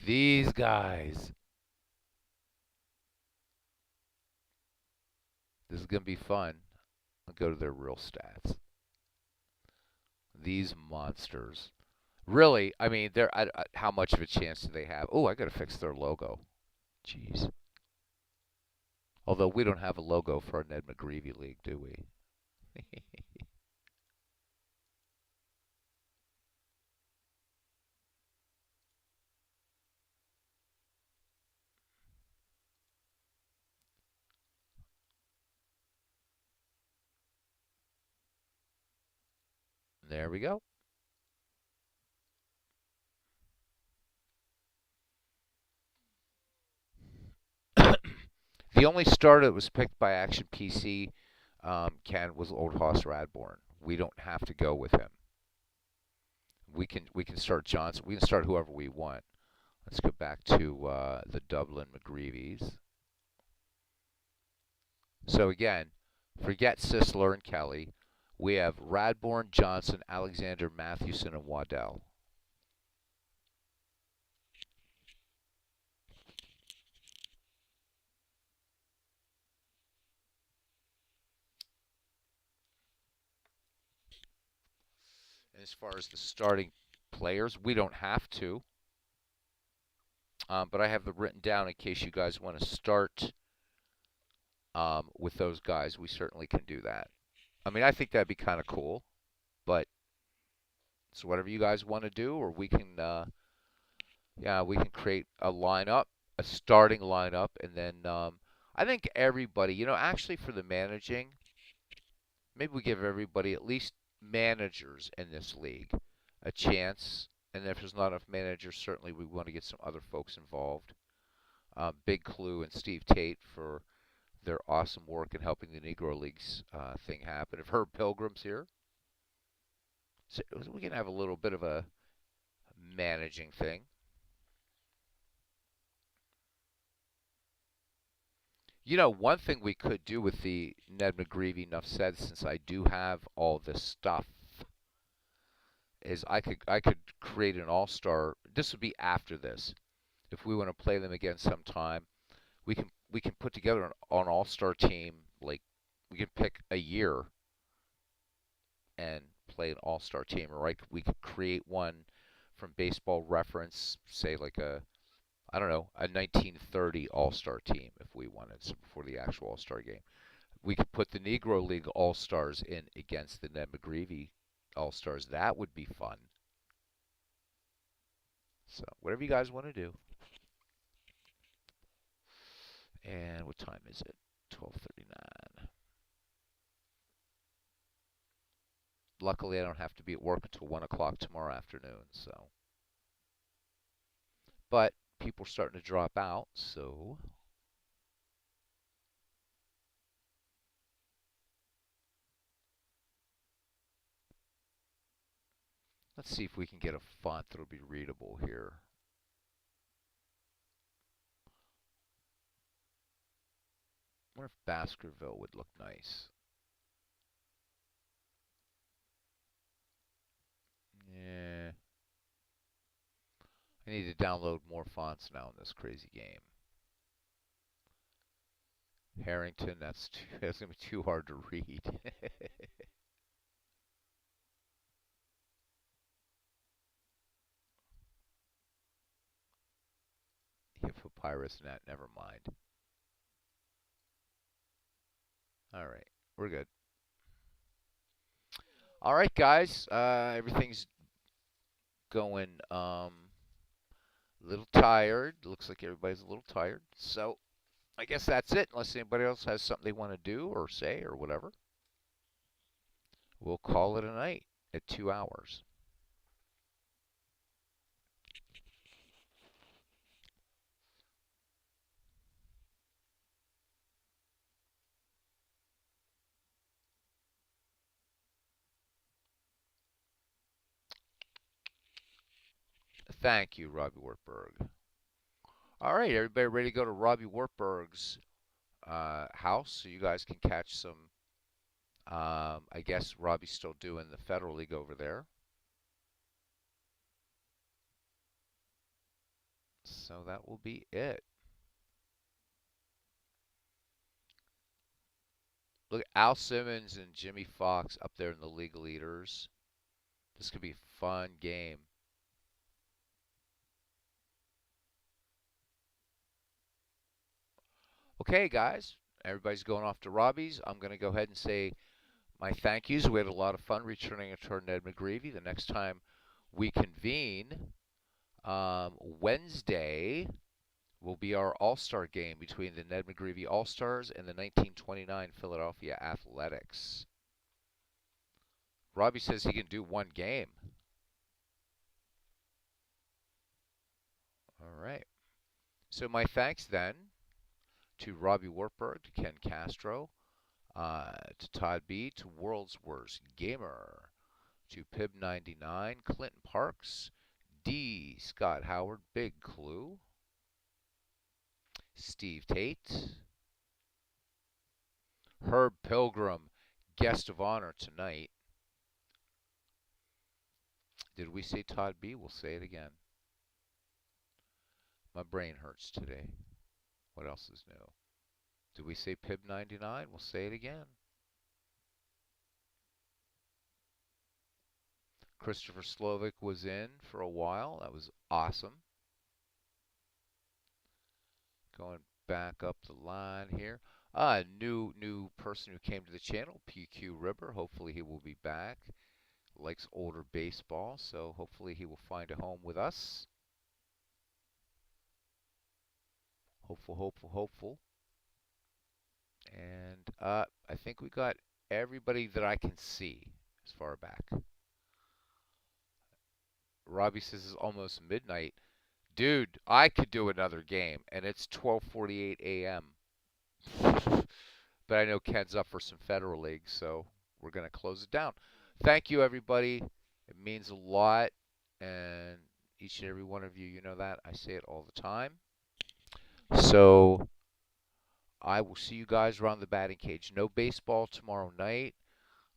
These guys. This is going to be fun. I'll go to their real stats. These monsters. Really, I mean, how much of a chance do they have? Oh, I got to fix their logo. Jeez. Although we don't have a logo for our Ned McGreevy League, do we? There we go. The only starter that was picked by Action PC, Ken, was Old Hoss Radborn. We don't have to go with him. We can start Johnson. We can start whoever we want. Let's go back to the Dublin McGreevies. So again, forget Sisler and Kelly. We have Radborn, Johnson, Alexander, Mathewson, and Waddell. And as far as the starting players, we don't have to. But I have them written down in case you guys want to start with those guys. We certainly can do that. I mean, I think that'd be kind of cool. But it's whatever you guys want to do, or we can, we can create a lineup, a starting lineup, and then I think everybody, actually for the managing, maybe we give everybody, at least managers in this league, a chance. And if there's not enough managers, certainly we want to get some other folks involved. Big Clue and Steve Tate for their awesome work in helping the Negro Leagues thing happen. If Herb Pilgrim's here, so we can have a little bit of a managing thing. One thing we could do with the Ned McGreevy, enough said, since I do have all this stuff, is I could create an all-star. This would be after this. If we want to play them again sometime, we can put together an all-star team. Like we can pick a year and play an all-star team, or we could create one from Baseball Reference, say like I don't know, a 1930 all-star team if we wanted, so before the actual all-star game. We could put the Negro League all-stars in against the Ned McGreevy all-stars. That would be fun. So whatever you guys want to do. And what time is it? 12:39. Luckily, I don't have to be at work until 1 o'clock tomorrow afternoon, so. But people are starting to drop out, so. Let's see if we can get a font that'll be readable here. I wonder if Baskerville would look nice. Yeah. I need to download more fonts now in this crazy game. Harrington, that's going to be too hard to read. Hippopyrus.net, never mind. All right, we're good. All right, guys, everything's going a little tired. Looks like everybody's a little tired. So I guess that's it, unless anybody else has something they want to do or say or whatever. We'll call it a night at 2 hours. Thank you, Robbie Wartburg. All right, everybody ready to go to Robbie Wartburg's house so you guys can catch some. I guess Robbie's still doing the Federal League over there. So that will be it. Look, Al Simmons and Jimmy Fox up there in the league leaders. This could be a fun game. Okay, guys, everybody's going off to Robbie's. I'm going to go ahead and say my thank yous. We had a lot of fun returning to Ned McGreevy. The next time we convene, Wednesday, will be our All-Star game between the Ned McGreevy All-Stars and the 1929 Philadelphia Athletics. Robbie says he can do one game. All right. So my thanks then to Robbie Wartburg, to Ken Castro, to Todd B, to World's Worst Gamer, to Pib99, Clinton Parks, D, Scott Howard, Big Clue, Steve Tate, Herb Pilgrim, guest of honor tonight. Did we say Todd B? We'll say it again. My brain hurts today. What else is new? Did we say Pib99? We'll say it again. Christopher Slovic was in for a while. That was awesome. Going back up the line here. New person who came to the channel, PQ Ribber. Hopefully he will be back. Likes older baseball, so hopefully he will find a home with us. Hopeful. And I think we got everybody that I can see as far back. Robbie says it's almost midnight. Dude, I could do another game, and it's 12:48 a.m. But I know Ken's up for some Federal League, so we're going to close it down. Thank you, everybody. It means a lot, and each and every one of you, you know that. I say it all the time. So I will see you guys around the batting cage. No baseball tomorrow night.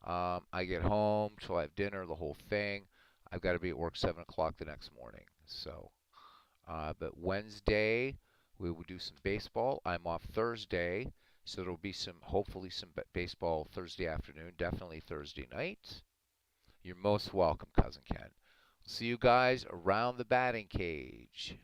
I get home till I have dinner, the whole thing. I've got to be at work 7 o'clock the next morning. So, but Wednesday we will do some baseball. I'm off Thursday, so there'll be hopefully some baseball Thursday afternoon, definitely Thursday night. You're most welcome, Cousin Ken. See you guys around the batting cage.